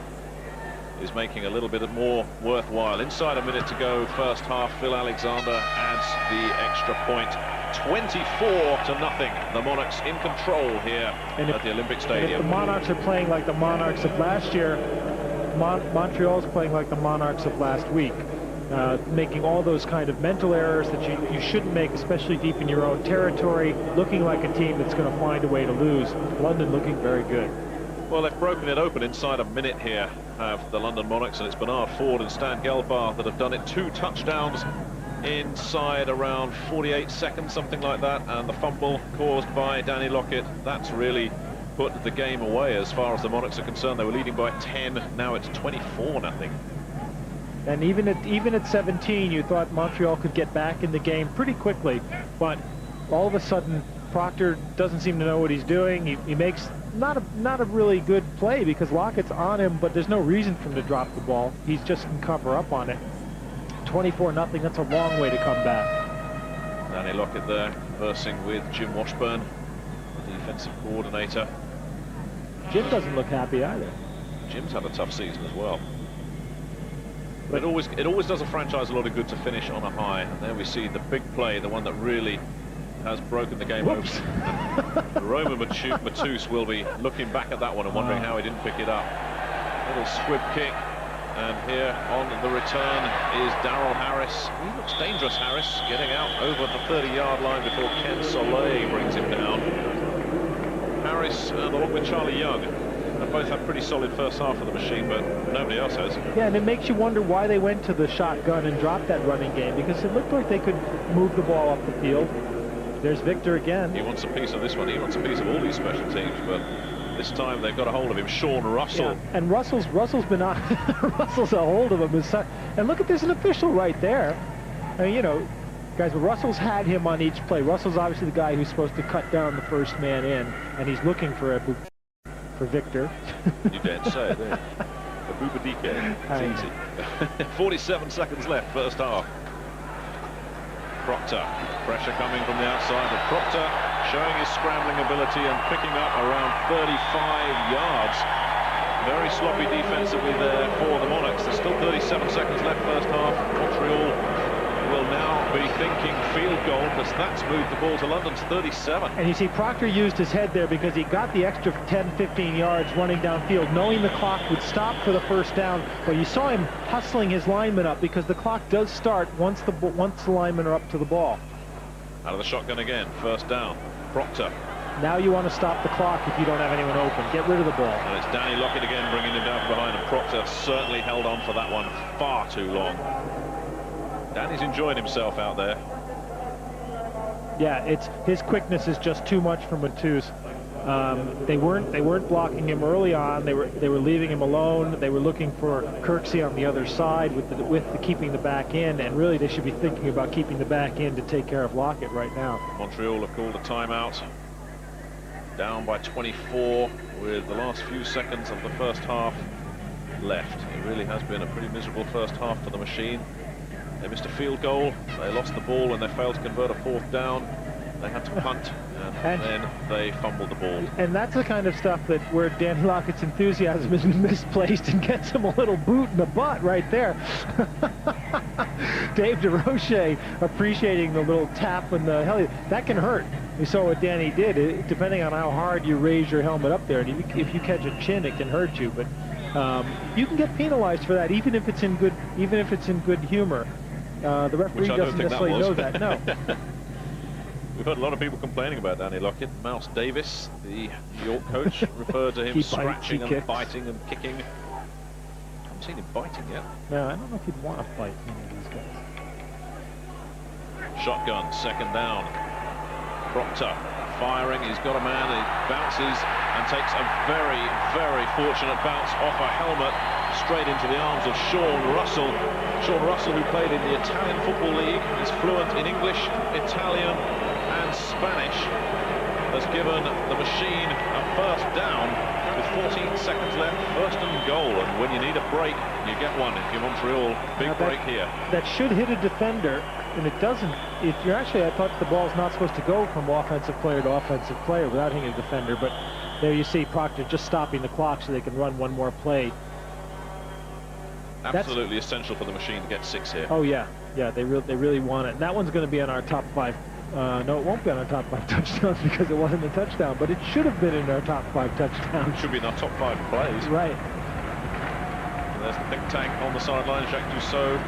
is making a little bit more worthwhile. Inside a minute to go, first half. Phil Alexander adds the extra point. 24-0. The Monarchs in control here at the Olympic Stadium. If the Monarchs are playing like the Monarchs of last year, Montreal's playing like the Monarchs of last week. Making all those kind of mental errors that you shouldn't make, especially deep in your own territory, looking like a team that's going to find a way to lose. London looking very good. Well, they've broken it open inside a minute here, have the London Monarchs, and it's Bernard Ford and Stan Gelbar that have done it. 2 touchdowns inside around 48 seconds, something like that, and the fumble caused by Danny Lockett. That's really put the game away as far as the Monarchs are concerned. They were leading by 10, now it's 24-0. And even at 17, you thought Montreal could get back in the game pretty quickly, but all of a sudden Proctor doesn't seem to know what he's doing. He makes not a really good play because Lockett's on him, but there's no reason for him to drop the ball. He's just can cover up on it. 24-0, that's a long way to come back. Danny Lockett there conversing with Jim Washburn, the defensive coordinator. Jim doesn't look happy either. Jim's had a tough season as well. But it always does a franchise a lot of good to finish on a high. And there we see the big play, the one that really has broken the game open. Roman Matus will be looking back at that one and wondering how he didn't pick it up. Little squib kick. And here on the return is Daryl Harris. He looks dangerous, Harris, getting out over the 30-yard line before Ken Soleil brings him down. Harris, along with Charlie Young, have both had pretty solid first half of the machine, but nobody else has. Yeah, and it makes you wonder why they went to the shotgun and dropped that running game, because it looked like they could move the ball up the field. There's Victor again. He wants a piece of this one. He wants a piece of all these special teams, but this time they've got a hold of him. Sean Russell. Yeah, and Russell's been on. Russell's a hold of him. And look at, there's an official right there. I mean, you know, guys, but Russell's had him on each play. Russell's obviously the guy who's supposed to cut down the first man in, and he's looking for Victor. You daren't say it, there. A Bubadike. It's easy. 47 seconds left, first half. Proctor, pressure coming from the outside, but Proctor showing his scrambling ability and picking up around 35 yards. Very sloppy defensively there for the Monarchs. There's still 37 seconds left first half. Montreal will now be thinking field goal, because that's moved the ball to London's 37. And you see Proctor used his head there because he got the extra 10-15 yards running downfield, knowing the clock would stop for the first down. But you saw him hustling his linemen up because the clock does start once the linemen are up to the ball. Out of the shotgun again, first down. Proctor. Now you want to stop the clock if you don't have anyone open. Get rid of the ball. And it's Danny Lockett again bringing him down from behind, and Proctor certainly held on for that one far too long. Danny's enjoying himself out there. Yeah, his quickness is just too much for Matus. They weren't blocking him early on. They were leaving him alone. They were looking for Kirksey on the other side with the keeping the back in, and really they should be thinking about keeping the back in to take care of Lockett right now. Montreal have called a timeout. Down by 24 with the last few seconds of the first half left. It really has been a pretty miserable first half for the machine. They missed a field goal, they lost the ball, and they failed to convert a fourth down. They had to punt, and then they fumbled the ball. And that's the kind of stuff that where Danny Lockett's enthusiasm is misplaced and gets him a little boot in the butt right there. Dave DeRoche appreciating the little tap in the heli. That can hurt. We saw what Danny did. Depending on how hard you raise your helmet up there, and if you catch a chin, it can hurt you. But you can get penalized for that, even if it's in good humor. The referee doesn't necessarily know that. No. We've heard a lot of people complaining about Danny Lockett. Mouse Davis, the New York coach, referred to him scratching and biting and kicking. I haven't seen him biting yet. No, I don't know if he'd want to fight any of these guys. Shotgun, second down. Proctor firing. He's got a man. He bounces and takes a very, very fortunate bounce off a helmet straight into the arms of Sean Russell. Sean Russell, who played in the Italian Football League, is fluent in English, Italian, and Spanish, has given the machine a first down with 14 seconds left, first and goal. And when you need a break, you get one. If you're Montreal, big break here. That should hit a defender, and it doesn't. If you're actually, I thought the ball's not supposed to go from offensive player to offensive player without hitting a defender, but there you see Proctor just stopping the clock so they can run one more play. Absolutely essential for the machine to get 6 here. Oh yeah, they really want it. And that one's going to be on our top 5. No, it won't be on our top 5 touchdowns because it wasn't a touchdown, but it should have been in our top 5 touchdowns. It should be in our top 5 plays. Right. And there's the think tank on the sideline. Jacques Dussault.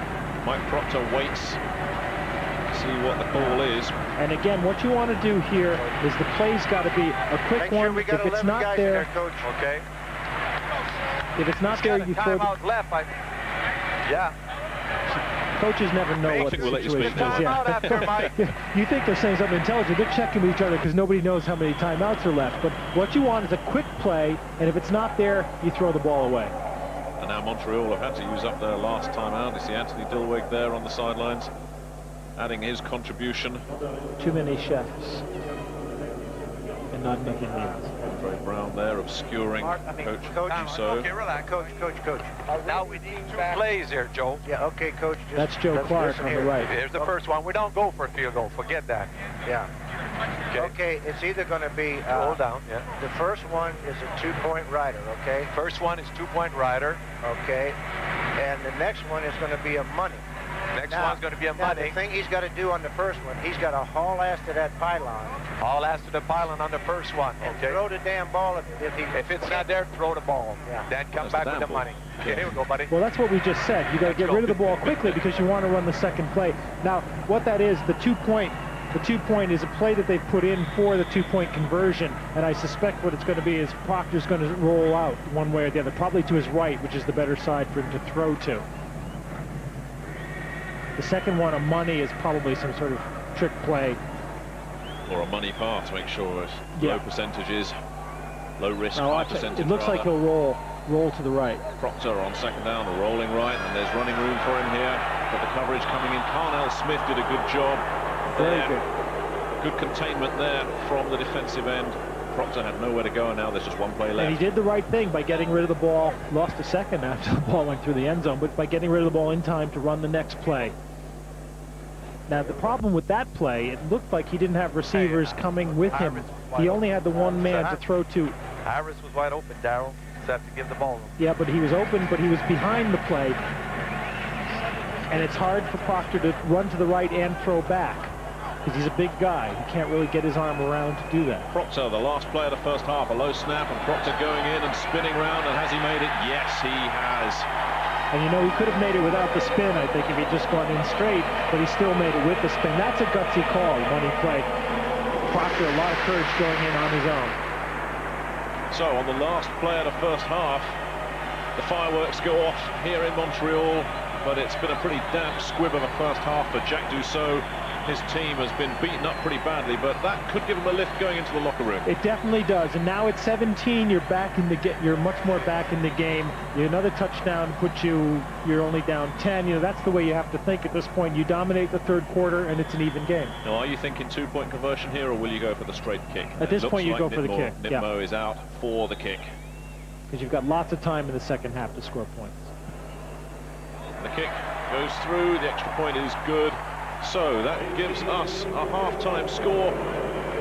Mike Proctor waits to see what the call is. And again, what you want to do here is the play's got to be a quick one. Sure, if it's not there, Coach. Okay. If it's not there, you throw the left. Yeah. Coaches never know what the situation is. Yeah. You think they're saying something intelligent. They're checking with each other because nobody knows how many timeouts are left. But what you want is a quick play, and if it's not there, you throw the ball away. And now Montreal have had to use up their last timeout. You see Anthony Dilweg there on the sidelines, adding his contribution. Too many chefs and not making meals. Andre Brown there obscuring Coach Dussault. Okay, relax. Coach. Now we need 2 plays here, Joe. Yeah, okay, Coach. That's Joe Clark on the right. Here's the first one. We don't go for a field goal. Forget that. Yeah. Okay, it's either going to be... hold down, yeah. The first one is a 2-point rider, okay? First one is 2-point rider. Okay. And the next one is going to be a money. Next one's going to be a money. The thing he's got to do on the first one, he's got to haul ass to that pylon. Haul ass to the pylon on the first one, and okay? throw the damn ball if it's not there, throw the ball. Yeah. Then come back with the money. Okay, here we go, buddy. Well, that's what we just said. You got to get rid of the ball quickly because you want to run the second play. Now, what that is, the 2-point is a play that they put in for the 2-point conversion, and I suspect what it's going to be is Proctor's going to roll out one way or the other, probably to his right, which is the better side for him to throw to. The second one, a money, is probably some sort of trick play. Or a money pass, make sure it's low percentages, low risk, high percentage. It looks like he'll roll to the right. Proctor on second down, rolling right, and there's running room for him here. But the coverage coming in. Carnell Smith did a good job. Very good. Good containment there from the defensive end. Proctor had nowhere to go, and now there's just one play left. And he did the right thing by getting rid of the ball. Lost a second after the ball went through the end zone, but by getting rid of the ball in time to run the next play. Now, the problem with that play, it looked like he didn't have receivers coming with him. He only had the one man to throw to. Harris was wide open, Darryl. Just have to give the ball. Yeah, but he was open, but he was behind the play. And it's hard for Proctor to run to the right and throw back, because he's a big guy. He can't really get his arm around to do that. Proctor, the last play of the first half, a low snap, and Proctor going in and spinning round, and has he made it? Yes, he has. And you know, he could have made it without the spin, I think, if he'd just gone in straight, but he still made it with the spin. That's a gutsy call when he played. Proctor, a lot of courage going in on his own. So, on the last play of the first half, the fireworks go off here in Montreal, but it's been a pretty damp squib of a first half for Jacques Dussault. His team has been beaten up pretty badly, but that could give him a lift going into the locker room. It definitely does. And now at 17, you're back in the you're much more back in the game. Another touchdown puts you're only down 10. You know, that's the way you have to think at this point. You dominate the third quarter, and it's an even game. Now, are you thinking 2-point conversion here, or will you go for the straight kick? At this point, you go for the kick. Nitmo is out for the kick. Because you've got lots of time in the second half to score points. The kick goes through. The extra point is good. So that gives us a half-time score.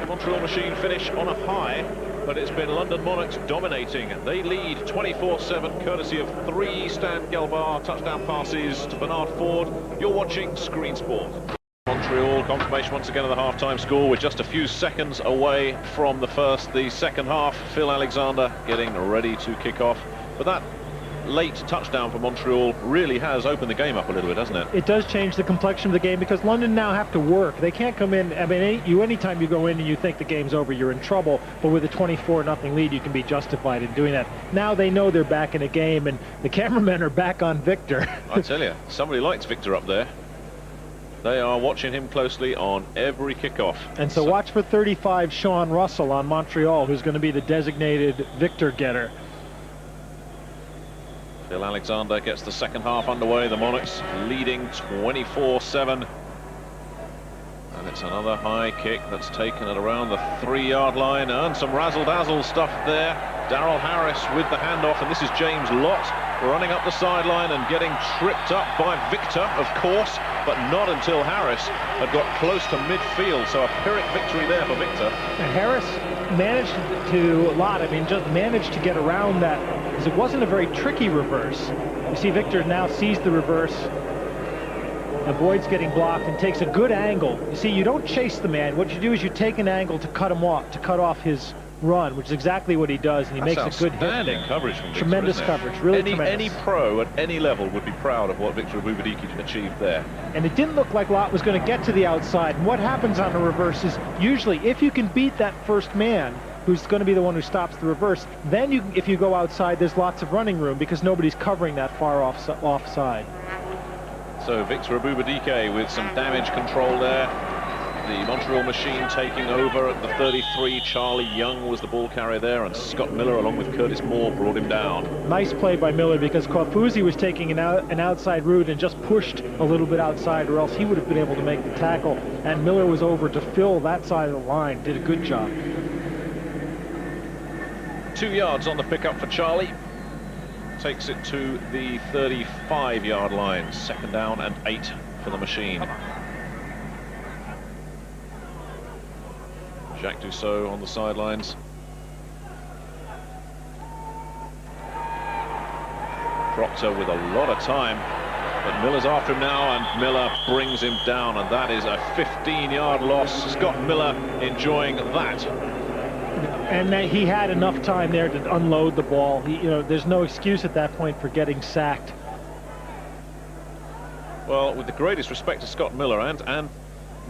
The Montreal Machine finish on a high, but it's been London Monarchs dominating. They lead 24-7, courtesy of 3 Stan Gelbar touchdown passes to Bernard Ford. You're watching Screen Sport. Montreal, confirmation once again of the half-time score. We're just a few seconds away from the second half. Phil Alexander getting ready to kick off. But that late touchdown for Montreal really has opened the game up a little bit, hasn't it? It does change the complexion of the game, because London now have to work. They can't come in. I mean, anytime you go in and you think the game's over, you're in trouble. But with a 24-0 lead, you can be justified in doing that. Now they know they're back in a game, and the cameramen are back on Victor. I tell you, somebody likes Victor up there. They are watching him closely on every kickoff. And so watch for 35 Sean Russell on Montreal, who's going to be the designated Victor getter. Phil Alexander gets the second half underway. The Monarchs leading 24-7. And it's another high kick that's taken at around the 3-yard line. And some razzle-dazzle stuff there. Darrell Harris with the handoff, and this is James Lott running up the sideline and getting tripped up by Victor, of course, but not until Harris had got close to midfield. So a Pyrrhic victory there for Victor. And Harris managed just managed to get around that, because it wasn't a very tricky reverse. You see Victor now sees the reverse, avoids getting blocked, and takes a good angle. You see, you don't chase the man. What you do is you take an angle to cut him off, to cut off his run, which is exactly what he does, and he makes a good hit. Outstanding coverage from Victor, tremendous coverage, really tremendous. Any pro at any level would be proud of what Victor Abubadiki achieved there. And it didn't look like Lott was going to get to the outside. And what happens on a reverse is, usually, if you can beat that first man, who's going to be the one who stops the reverse, then if you go outside, there's lots of running room, because nobody's covering that far offside. So Victor Abubadike with some damage control there. The Montreal Machine taking over at the 33. Charlie Young was the ball carrier there, and Scott Miller, along with Curtis Moore, brought him down. Nice play by Miller, because Kaufusi was taking an outside route and just pushed a little bit outside, or else he would have been able to make the tackle. And Miller was over to fill that side of the line. Did a good job. 2 yards on the pickup for Charlie. Takes it to the 35-yard line. 2nd down and 8 for the Machine. Jacques Dussault on the sidelines. Proctor with a lot of time, but Miller's after him now, and Miller brings him down, and that is a 15-yard loss. Scott Miller enjoying that. And he had enough time there to unload the ball. There's no excuse at that point for getting sacked. Well, with the greatest respect to Scott Miller and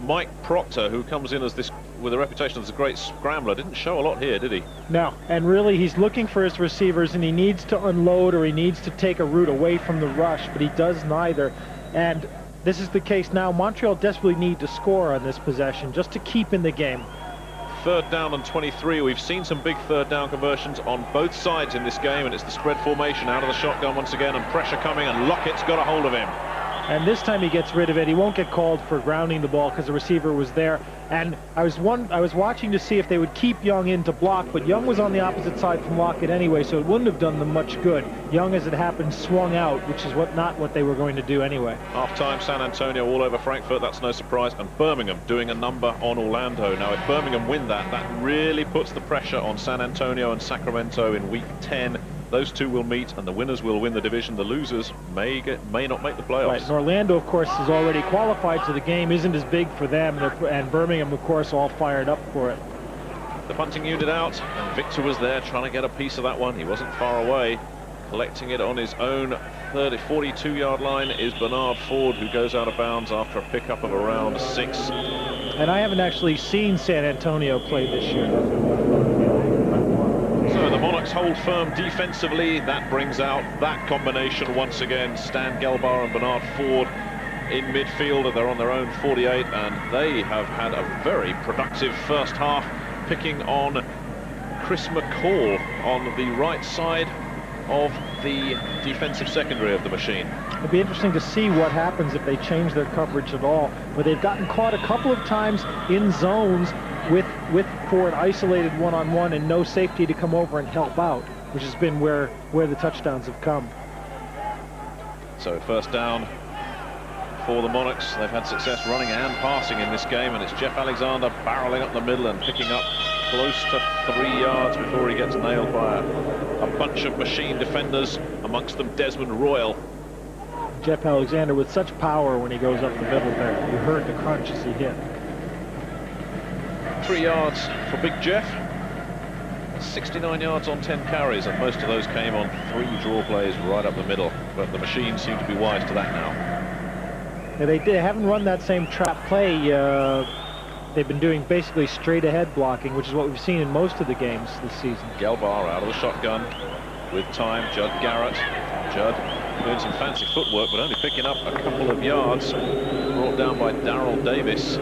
Mike Proctor, who comes in as with a reputation as a great scrambler, didn't show a lot here, did he? No, and really he's looking for his receivers, and he needs to unload, or he needs to take a route away from the rush, but he does neither. And this is the case now. Montreal desperately need to score on this possession just to keep in the game. 3rd down and 23. We've seen some big 3rd down conversions on both sides in this game, and it's the spread formation out of the shotgun once again, and pressure coming, and Lockett's got a hold of him. And this time he gets rid of it. He won't get called for grounding the ball because the receiver was there. And I was watching to see if they would keep Young in to block, but Young was on the opposite side from Lockett anyway, so it wouldn't have done them much good. Young, as it happened, swung out, which is not what they were going to do anyway. Half-time, San Antonio all over Frankfurt, that's no surprise, and Birmingham doing a number on Orlando. Now, if Birmingham win that really puts the pressure on San Antonio and Sacramento in week 10 those two will meet, and the winners will win the division. The losers may not make the playoffs. Right. And Orlando, of course, is already qualified, so the game isn't as big for them. And Birmingham, of course, all fired up for it. The punting unit out, and Victor was there trying to get a piece of that one. He wasn't far away. Collecting it on his own 42-yard line is Bernard Ford, who goes out of bounds after a pickup of around 6. And I haven't actually seen San Antonio play this year. So the Monarchs hold firm defensively. That brings out that combination once again. Stan Gelbar and Bernard Ford in midfield. They're on their own 48, and they have had a very productive first half, picking on Chris McCall on the right side of the defensive secondary of the machine. It'll be interesting to see what happens if they change their coverage at all. But they've gotten caught a couple of times in zones with Ford isolated one-on-one and no safety to come over and help out, which has been where the touchdowns have come. So first down for the Monarchs. They've had success running and passing in this game, and it's Jeff Alexander barreling up the middle and picking up close to 3 yards before he gets nailed by a bunch of machine defenders, amongst them Desmond Royal. Jeff Alexander with such power when he goes up the middle there. You heard the crunch as he hit. 3 yards for Big Jeff. 69 yards on 10 carries, and most of those came on 3 draw plays right up the middle. But the machine seem to be wise to that now. Yeah, they haven't run that same trap play. They've been doing basically straight ahead blocking, which is what we've seen in most of the games this season. Gelbar out of the shotgun with time. Judd Garrett. Judd doing some fancy footwork, but only picking up a couple of yards. Brought down by Darrell Davis.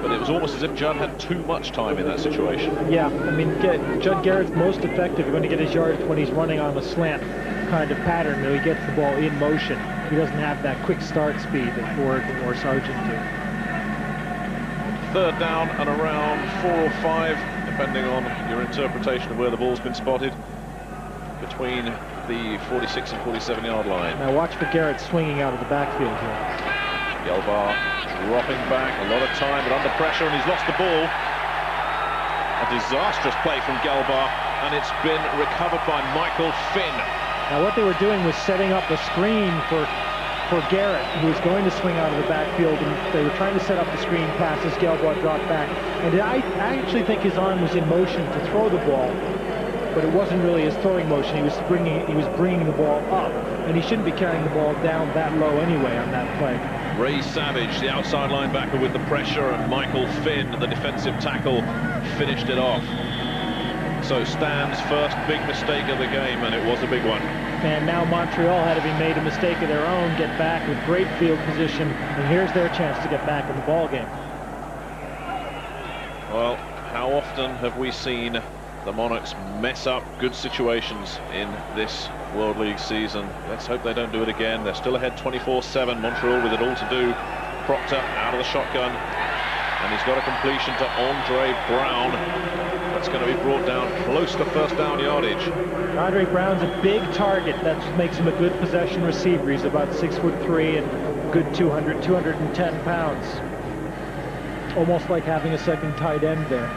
But it was almost as if Judd had too much time in that situation. Yeah, I mean, Judd Garrett's most effective going to get his yards when he's running on a slant kind of pattern, where he gets the ball in motion. He doesn't have that quick start speed that Ford or Sargent do. Third down and around 4 or 5, depending on your interpretation of where the ball's been spotted, between the 46 and 47-yard line. Now watch for Garrett swinging out of the backfield here. Gelbar dropping back, a lot of time, but under pressure, and he's lost the ball. A disastrous play from Gelbar, and it's been recovered by Michael Finn. Now what they were doing was setting up a screen for Garrett, who was going to swing out of the backfield, and they were trying to set up the screen pass as Gelbar dropped back. And I actually think his arm was in motion to throw the ball, but it wasn't really his throwing motion. He was bringing the ball up, and he shouldn't be carrying the ball down that low anyway on that play. Ray Savage, the outside linebacker, with the pressure, and Michael Finn, the defensive tackle, finished it off. So Stan's first big mistake of the game, and it was a big one. And now Montreal, had they made a mistake of their own, get back with great field position, and here's their chance to get back in the ball game. Well, how often have we seen the Monarchs mess up good situations in this World League season? Let's hope they don't do it again. They're still ahead 24-7. Montreal with it all to do. Proctor out of the shotgun, and he's got a completion to Andre Brown. That's going to be brought down close to first down yardage. Andre Brown's a big target. That makes him a good possession receiver. He's about 6'3" and good 210 pounds. Almost like having a second tight end there.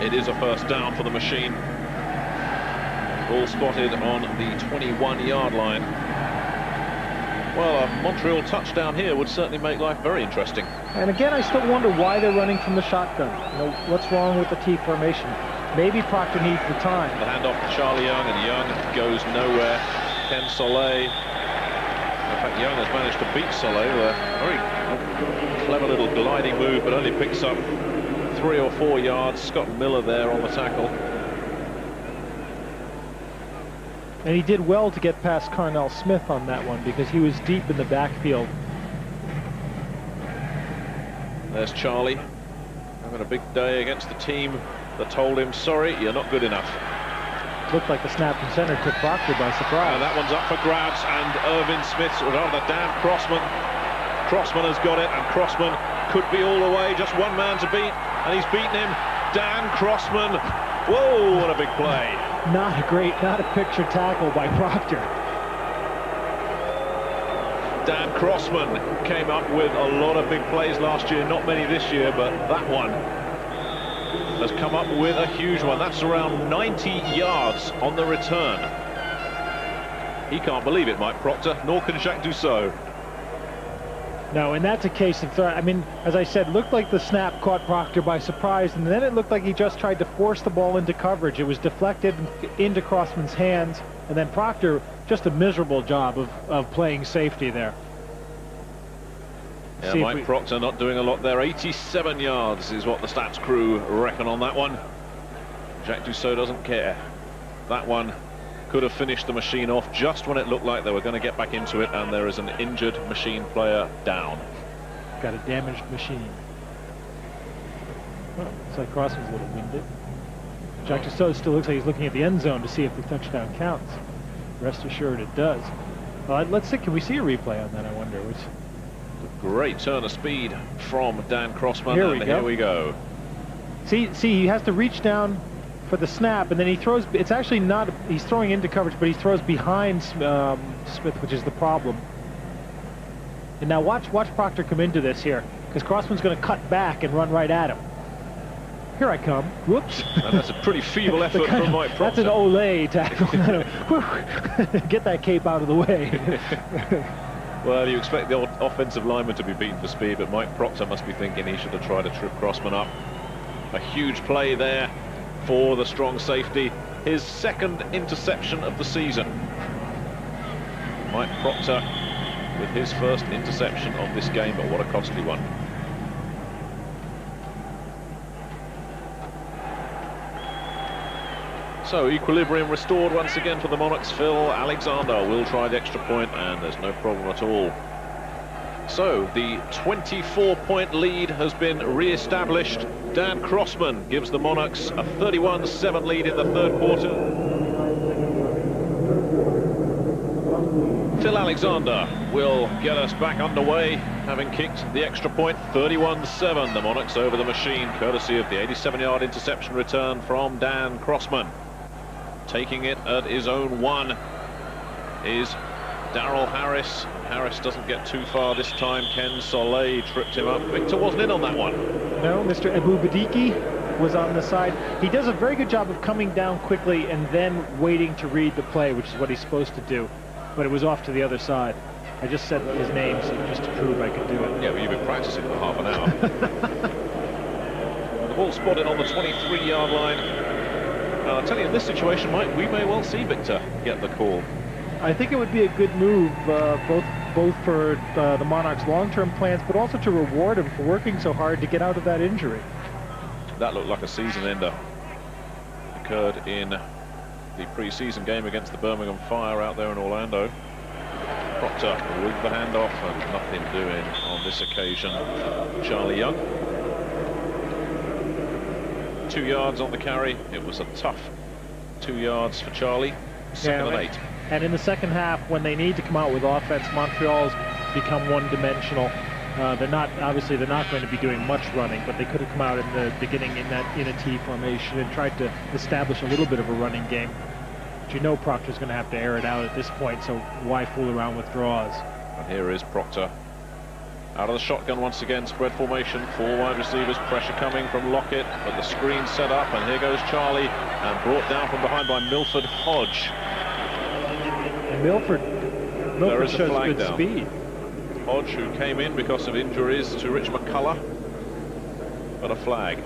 It is a first down for the machine. Ball spotted on the 21-yard line. Well, a Montreal touchdown here would certainly make life very interesting. And again, I still wonder why they're running from the shotgun. You know, what's wrong with the T formation? Maybe Proctor needs the time. The handoff to Charlie Young, and Young goes nowhere. Ken Soleil. In fact, Young has managed to beat Soleil with a very clever little gliding move, but only picks up 3 or 4 yards. Scott Miller there on the tackle. And he did well to get past Carnell Smith on that one, because he was deep in the backfield. There's Charlie having a big day against the team that told him, sorry, you're not good enough. Looked like the snap from center took Proctor by surprise. And that one's up for grabs, and Irvin Smith, or rather Dan Crossman. Crossman has got it, and Crossman could be all the way. Just one man to beat, and he's beaten him. Dan Crossman. Whoa, what a big play. Not a picture tackle by Proctor. Dan Crossman came up with a lot of big plays last year, not many this year, but that one has come up with a huge one. That's around 90 yards on the return. He can't believe it, Mike Proctor, nor can Jacques Dussault. No, and that's a case of, I mean, as I said, looked like the snap caught Proctor by surprise, and then it looked like he just tried to force the ball into coverage. It was deflected into Crossman's hands, and then Proctor, just a miserable job of playing safety there. Yeah, Mike Proctor not doing a lot there. 87 yards is what the stats crew reckon on that one. Jacques Dussault doesn't care. That one could have finished the machine off just when it looked like they were going to get back into it, and there is an injured machine player down. Got a damaged machine. Oh, looks like Crossman's a little winded. Jacques Dussault still looks like he's looking at the end zone to see if the touchdown counts. Rest assured it does. Let's see, can we see a replay on that, I wonder? Great turn of speed from Dan Crossman, here we go. See, he has to reach down for the snap, and then he throws. It's actually not, he's throwing into coverage, but he throws behind Smith, which is the problem. And now watch Proctor come into this here, because Crossman's going to cut back and run right at him. Here I come. Whoops. And that's a pretty feeble effort from Mike Proctor. That's an Olay tackle. Get that cape out of the way. Well, you expect the offensive lineman to be beaten for speed, but Mike Proctor must be thinking he should have tried to trip Crossman up. A huge play there for the strong safety. His second interception of the season. Mike Proctor with his first interception of this game, but what a costly one. So equilibrium restored once again for the Monarchs. Phil Alexander will try the extra point, and there's no problem at all. So the 24-point lead has been re-established. Dan Crossman gives the Monarchs a 31-7 lead in the third quarter. Phil Alexander will get us back underway, having kicked the extra point. 31-7, the Monarchs over the machine, courtesy of the 87-yard interception return from Dan Crossman. Taking it at his own one is Darrell Harris. Harris doesn't get too far this time. Ken Soleil tripped him up. Victor wasn't in on that one. No, Mr. Abu Badiki was on the side. He does a very good job of coming down quickly and then waiting to read the play, which is what he's supposed to do. But it was off to the other side. I just said his name just to prove I could do it. Yeah, well, you've been practicing for half an hour. The ball spotted on the 23-yard line. I'll tell you, in this situation, Mike, we may well see Victor get the call. I think it would be a good move, both for the Monarchs' long-term plans, but also to reward him for working so hard to get out of that injury. That looked like a season ender. Occurred in the pre-season game against the Birmingham Fire out there in Orlando. Proctor with the handoff, and nothing doing on this occasion. Charlie Young. 2 yards on the carry. It was a tough 2 yards for Charlie. Second and 8. And in the second half, when they need to come out with offense, Montreal's become one-dimensional. They're not going to be doing much running, but they could have come out in the beginning in a T formation and tried to establish a little bit of a running game. But you know Proctor's going to have to air it out at this point, so why fool around with draws? And here is Proctor. Out of the shotgun once again, spread formation, 4 wide receivers, pressure coming from Lockett, but the screen set up, and here goes Charlie, and brought down from behind by Milford Hodge. Milford shows good down. Speed. Hodge, who came in because of injuries to Rich McCullough, but a flag.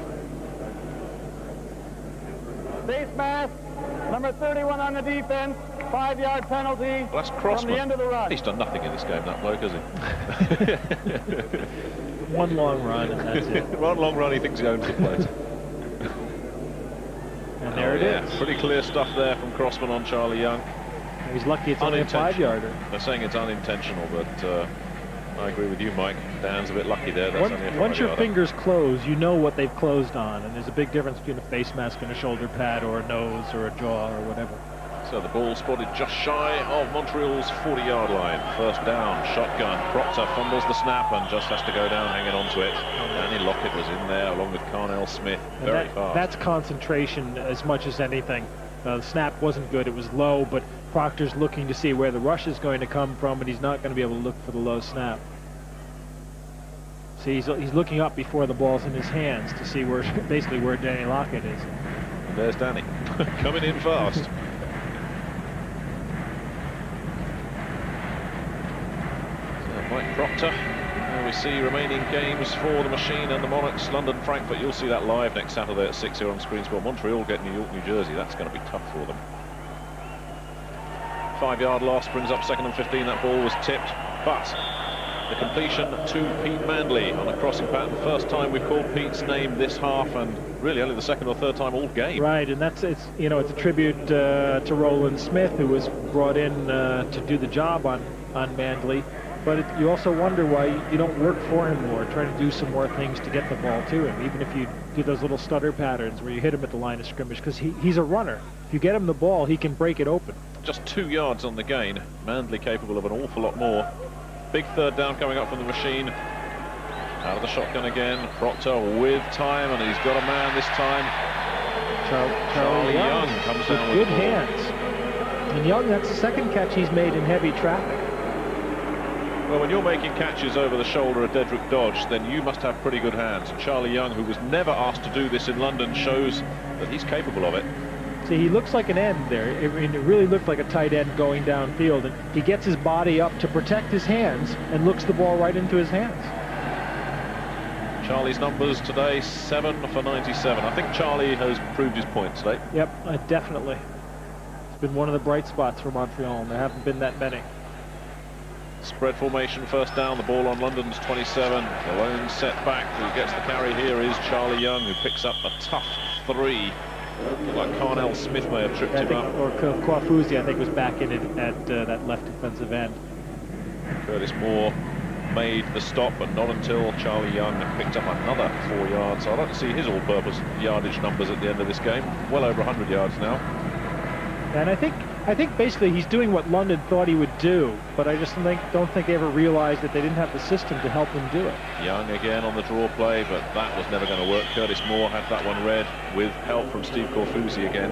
Face mask, number 31 on the defense, 5-yard penalty. Well, that's Crossman. From the end of the run. He's done nothing in this game, that bloke, has he? One long run, and that's it. One long run, he thinks he owns the place. And there it is. Pretty clear stuff there from Crossman on Charlie Young. He's lucky it's only a 5-yarder. They're saying it's unintentional, but I agree with you, Mike. Dan's a bit lucky there. That's only a 5-yarder. Once your fingers close, you know what they've closed on, and there's a big difference between a face mask and a shoulder pad or a nose or a jaw or whatever. So the ball spotted just shy of Montreal's 40-yard line. First down, shotgun. Proctor fumbles the snap and just has to go down hanging on to it. Danny Lockett was in there along with Carnell Smith. Very fast. That's concentration as much as anything. The snap wasn't good. It was low, but Proctor's looking to see where the rush is going to come from, and he's not going to be able to look for the low snap. See, he's looking up before the ball's in his hands to see where, basically where Danny Lockett is. And there's Danny, coming in fast. So Mike Proctor. We see remaining games for the Machine and the Monarchs. London, Frankfurt. You'll see that live next Saturday at 6 here on Screen Sport. Montreal get New York, New Jersey. That's going to be tough for them. 5-yard loss brings up 2nd and 15. That ball was tipped, but the completion to Pete Mandley on a crossing pattern. First time we've called Pete's name this half, and really only the 2nd or 3rd time all game. Right, and it's a tribute to Roland Smith, who was brought in to do the job on Mandley. But you also wonder why you don't work for him more, try to do some more things to get the ball to him, even if you do those little stutter patterns where you hit him at the line of scrimmage, because he's a runner. If you get him the ball, he can break it open. Just 2 yards on the gain. Mandley capable of an awful lot more. Big 3rd down coming up from the Machine. Out of the shotgun again. Proctor with time, and he's got a man this time. Charlie Young comes down with good hands. And Young, that's the 2nd catch he's made in heavy traffic. Well, when you're making catches over the shoulder of Dedrick Dodge, then you must have pretty good hands. And Charlie Young, who was never asked to do this in London, shows that he's capable of it. See, he looks like an end there. It really looked like a tight end going downfield. And he gets his body up to protect his hands and looks the ball right into his hands. Charlie's numbers today, 7 for 97. I think Charlie has proved his point today. Yep, definitely. It's been one of the bright spots for Montreal, and there haven't been that many. Spread formation, 1st down, the ball on London's 27. The lone setback who gets the carry here is Charlie Young, who picks up a tough 3. Like Carnell Smith may have tripped him up. Or Kwafuzi, I think, was back in it at that left defensive end. Curtis Moore made the stop, but not until Charlie Young picked up another 4 yards. So I'd like to see his all-purpose yardage numbers at the end of this game. Well over 100 yards now. And I think basically he's doing what London thought he would do, but I just don't think they ever realized that they didn't have the system to help him do it. Young again on the draw play, but that was never going to work. Curtis Moore had that one read with help from Steve Corfusi again.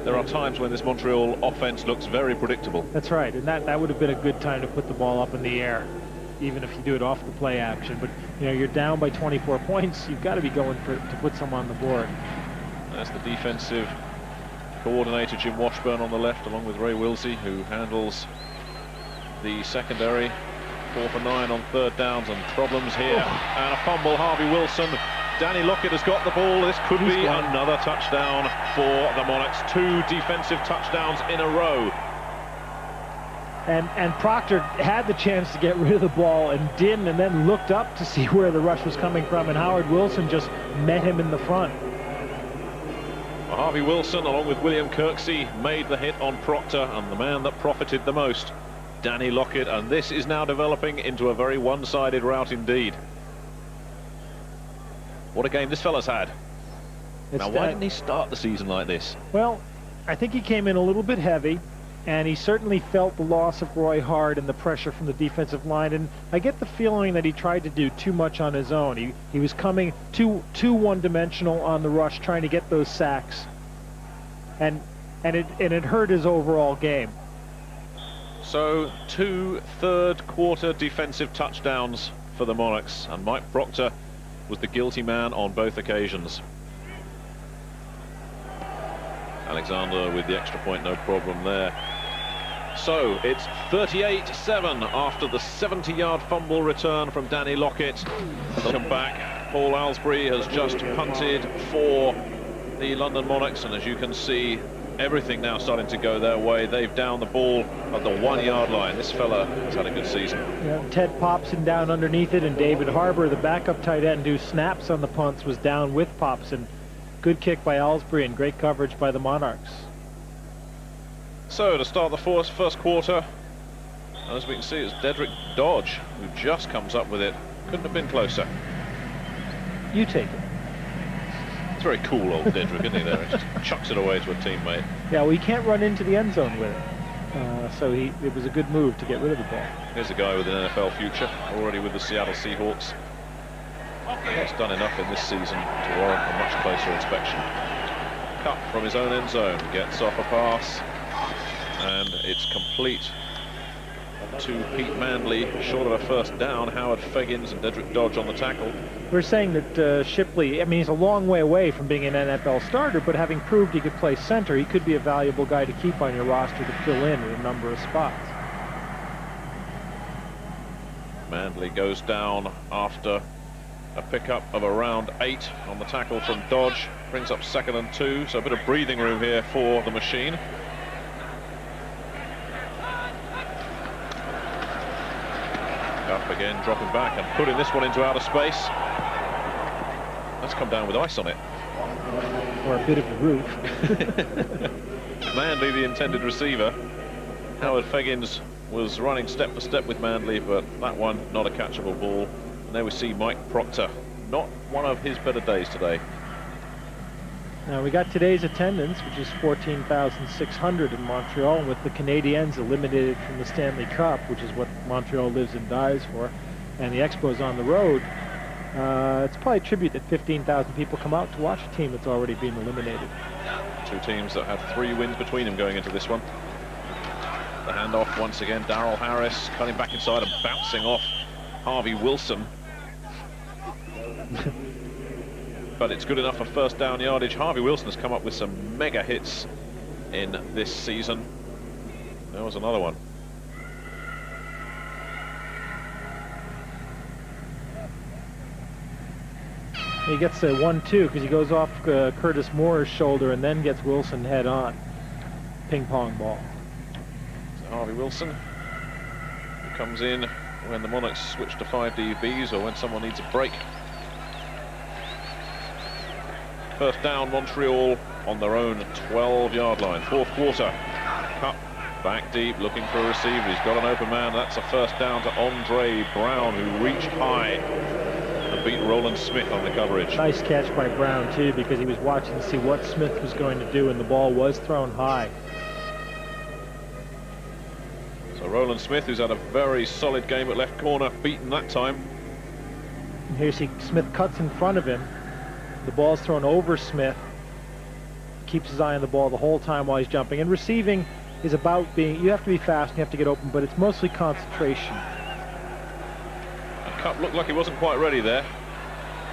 There are times when this Montreal offense looks very predictable. That's right, and that would have been a good time to put the ball up in the air, even if you do it off the play action. But you're down by 24 points. You've got to be going to put some on the board. That's the defensive coordinator, Jim Washburn, on the left, along with Ray Wilsey, who handles the secondary. 4 for 9 on 3rd downs, and problems here. And a fumble, Harvey Wilson. Danny Lockett has got the ball. This could be another touchdown for the Monarchs. 2 defensive touchdowns in a row. And Proctor had the chance to get rid of the ball and didn't, and then looked up to see where the rush was coming from, and Howard Wilson just met him in the front. Harvey Wilson, along with William Kirksey, made the hit on Proctor, and the man that profited the most, Danny Lockett, and this is now developing into a very one-sided rout indeed. What a game this fella's had. Now, why didn't he start the season like this? Well, I think he came in a little bit heavy, and he certainly felt the loss of Roy Hard and the pressure from the defensive line, and I get the feeling that he tried to do too much on his own. He was coming too one-dimensional on the rush, trying to get those sacks, and it hurt his overall game. So 2 third-quarter defensive touchdowns for the Monarchs, and Mike Proctor was the guilty man on both occasions. Alexander with the extra point, no problem there. So it's 38-7 after the 70-yard fumble return from Danny Lockett. Welcome back. Paul Aylesbury has just punted for the London Monarchs, and as you can see, everything now starting to go their way. They've downed the ball at the 1-yard line. This fella has had a good season. Yeah, Ted Popson down underneath it, and David Harbour, the backup tight end who snaps on the punts, was down with Popson. Good kick by Aylesbury and great coverage by the Monarchs. So to start the first quarter, as we can see, it's Dedrick Dodge who just comes up with it. Couldn't have been closer. You take it. It's very cool, old Dedrick, isn't he, there? He just chucks it away to a teammate. Yeah, well, he can't run into the end zone with it. So it was a good move to get rid of the ball. Here's a guy with an NFL future, already with the Seattle Seahawks. He's done enough in this season to warrant a much closer inspection. Cut from his own end zone, gets off a pass, and it's complete. to Pete Manley, short of a first down. Howard Feggins and Dedrick Dodge on the tackle. We're saying that Shipley, I mean, he's a long way away from being an NFL starter, but having proved he could play center, he could be a valuable guy to keep on your roster to fill in at a number of spots. Manley goes down after a pickup of around 8 on the tackle from Dodge. Brings up 2nd and 2, so a bit of breathing room here for the machine. Up again, dropping back and putting this one into outer space. That's come down with ice on it. Or a bit of a roof. Manley, the intended receiver. Howard Feggins was running step for step with Manley, but that one not a catchable ball. And there we see Mike Proctor. Not one of his better days today. Now we got today's attendance, which is 14,600 in Montreal, with the Canadiens eliminated from the Stanley Cup, which is what Montreal lives and dies for, and the Expos on the road. It's probably a tribute that 15,000 people come out to watch a team that's already been eliminated. Two teams that have 3 wins between them going into this one. The handoff once again, Darrell Harris cutting back inside and bouncing off Harvey Wilson. But it's good enough for first down yardage. Harvey Wilson has come up with some mega hits in this season. There was another one. He gets a 1-2 because he goes off Curtis Moore's shoulder and then gets Wilson head on. Ping pong ball. So Harvey Wilson, who comes in when the Monarchs switch to 5 DBs or when someone needs a break. First down, Montreal on their own 12-yard line. 4th quarter. Cup back deep, looking for a receiver. He's got an open man. That's a first down to Andre Brown, who reached high and beat Roland Smith on the coverage. Nice catch by Brown, too, because he was watching to see what Smith was going to do, and the ball was thrown high. So Roland Smith, who's had a very solid game at left corner, beaten that time. And here you see Smith cuts in front of him. The ball's thrown over Smith. Keeps his eye on the ball the whole time while he's jumping. And receiving is about being, you have to be fast and you have to get open, but it's mostly concentration. And Cup looked like he wasn't quite ready there.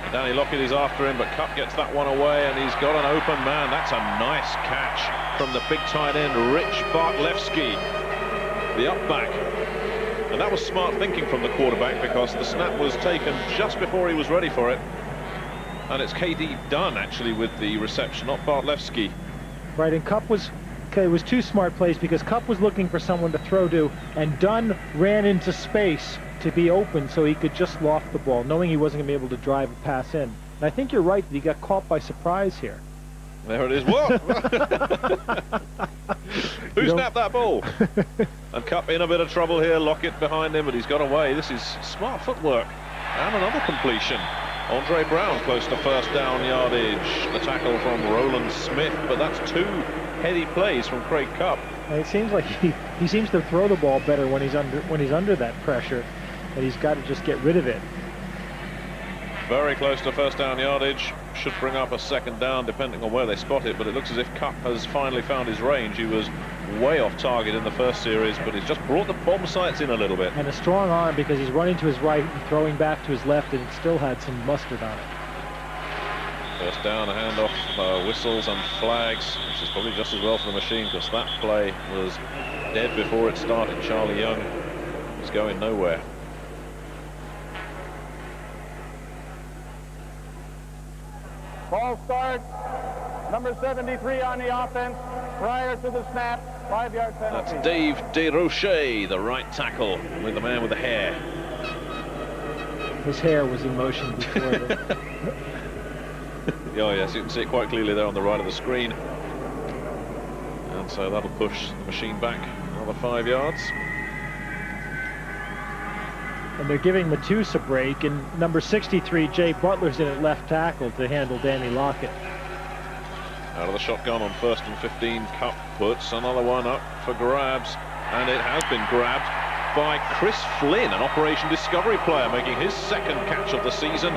And Danny Lockett is after him, but Cup gets that one away and he's got an open man. That's a nice catch from the big tight end, Rich Bartlewski, the up back. And that was smart thinking from the quarterback because the snap was taken just before he was ready for it. And it's KD Dunn actually with the reception, not Bartlewski. Right, and Cup was, it was 2 smart plays because Cup was looking for someone to throw to, and Dunn ran into space to be open so he could just loft the ball, knowing he wasn't going to be able to drive a pass in. And I think you're right that he got caught by surprise here. There it is. Whoa! Who snapped that ball? And Cup in a bit of trouble here. Lockett behind him, but he's got away. This is smart footwork. And another completion. Andre Brown close to first down yardage. The tackle from Roland Smith, but that's 2 heady plays from Craig Cup. And it seems like he seems to throw the ball better when he's under that pressure, and he's got to just get rid of it. Very close to first down yardage. Should bring up a 2nd down depending on where they spot it, but it looks as if Cup has finally found his range. He was way off target in the first series, but he's just brought the bomb sights in a little bit. And a strong arm because he's running to his right and throwing back to his left, and it still had some mustard on it. First down, a handoff, whistles and flags, which is probably just as well for the machine because that play was dead before it started. Charlie Young was going nowhere. Ball starts. Number 73 on the offense. Prior to the snap, 5-yard penalty. That's Dave DeRoche, the right tackle, with the man with the hair. His hair was in motion before the... Oh yes, you can see it quite clearly there on the right of the screen. And so that'll push the machine back another 5 yards. And they're giving Matus a break, and number 63, Jay Butler's in at left tackle to handle Danny Lockett. Out of the shotgun on 1st and 15, Cup puts another one up for grabs, and it has been grabbed by Chris Flynn, an Operation Discovery player, making his 2nd catch of the season.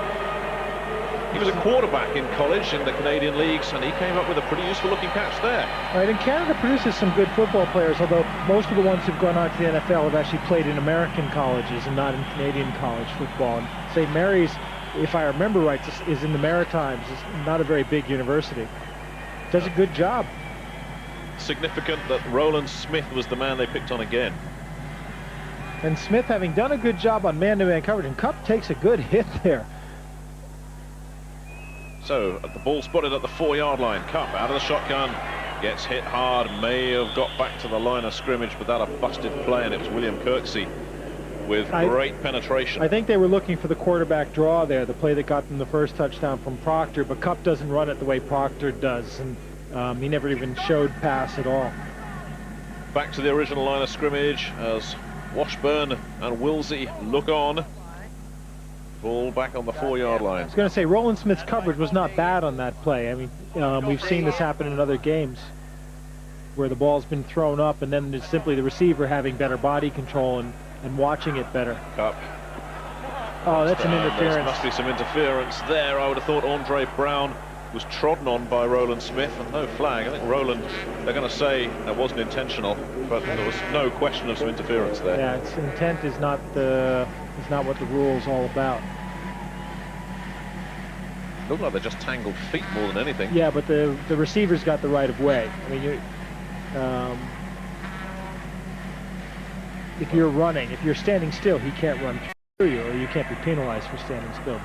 He was a quarterback in college in the Canadian leagues, and he came up with a pretty useful looking catch there. Right, and Canada produces some good football players, although most of the ones who've gone on to the NFL have actually played in American colleges and not in Canadian college football. And St. Mary's, if I remember right, is in the Maritimes. It's not a very big university. Does a good job. Significant that Roland Smith was the man they picked on again. And Smith, having done a good job on man-to-man coverage, and Cup takes a good hit there. So, the ball spotted at the 4-yard line. Cup out of the shotgun, gets hit hard, may have got back to the line of scrimmage, but that a busted play, and it was William Kirksey with great penetration. I think they were looking for the quarterback draw there, the play that got them the first touchdown from Proctor, but Cup doesn't run it the way Proctor does, and he never even showed pass at all. Back to the original line of scrimmage as Washburn and Wilsey look on. Ball back on the 4-yard line. I was going to say, Roland Smith's coverage was not bad on that play. I mean, we've seen this happen in other games where the ball's been thrown up and then it's simply the receiver having better body control and watching it better. Cup. Oh, that's an interference. There must be some interference there. I would have thought Andre Brown was trodden on by Roland Smith, and no flag. I think Roland, they're going to say that wasn't intentional, but there was no question of some interference there. Yeah, its intent is not what the rule's all about. Looked like they just tangled feet more than anything. Yeah, but the receiver's got the right of way. I mean, if you're running, if you're standing still, he can't run through you, or you can't be penalized for standing still.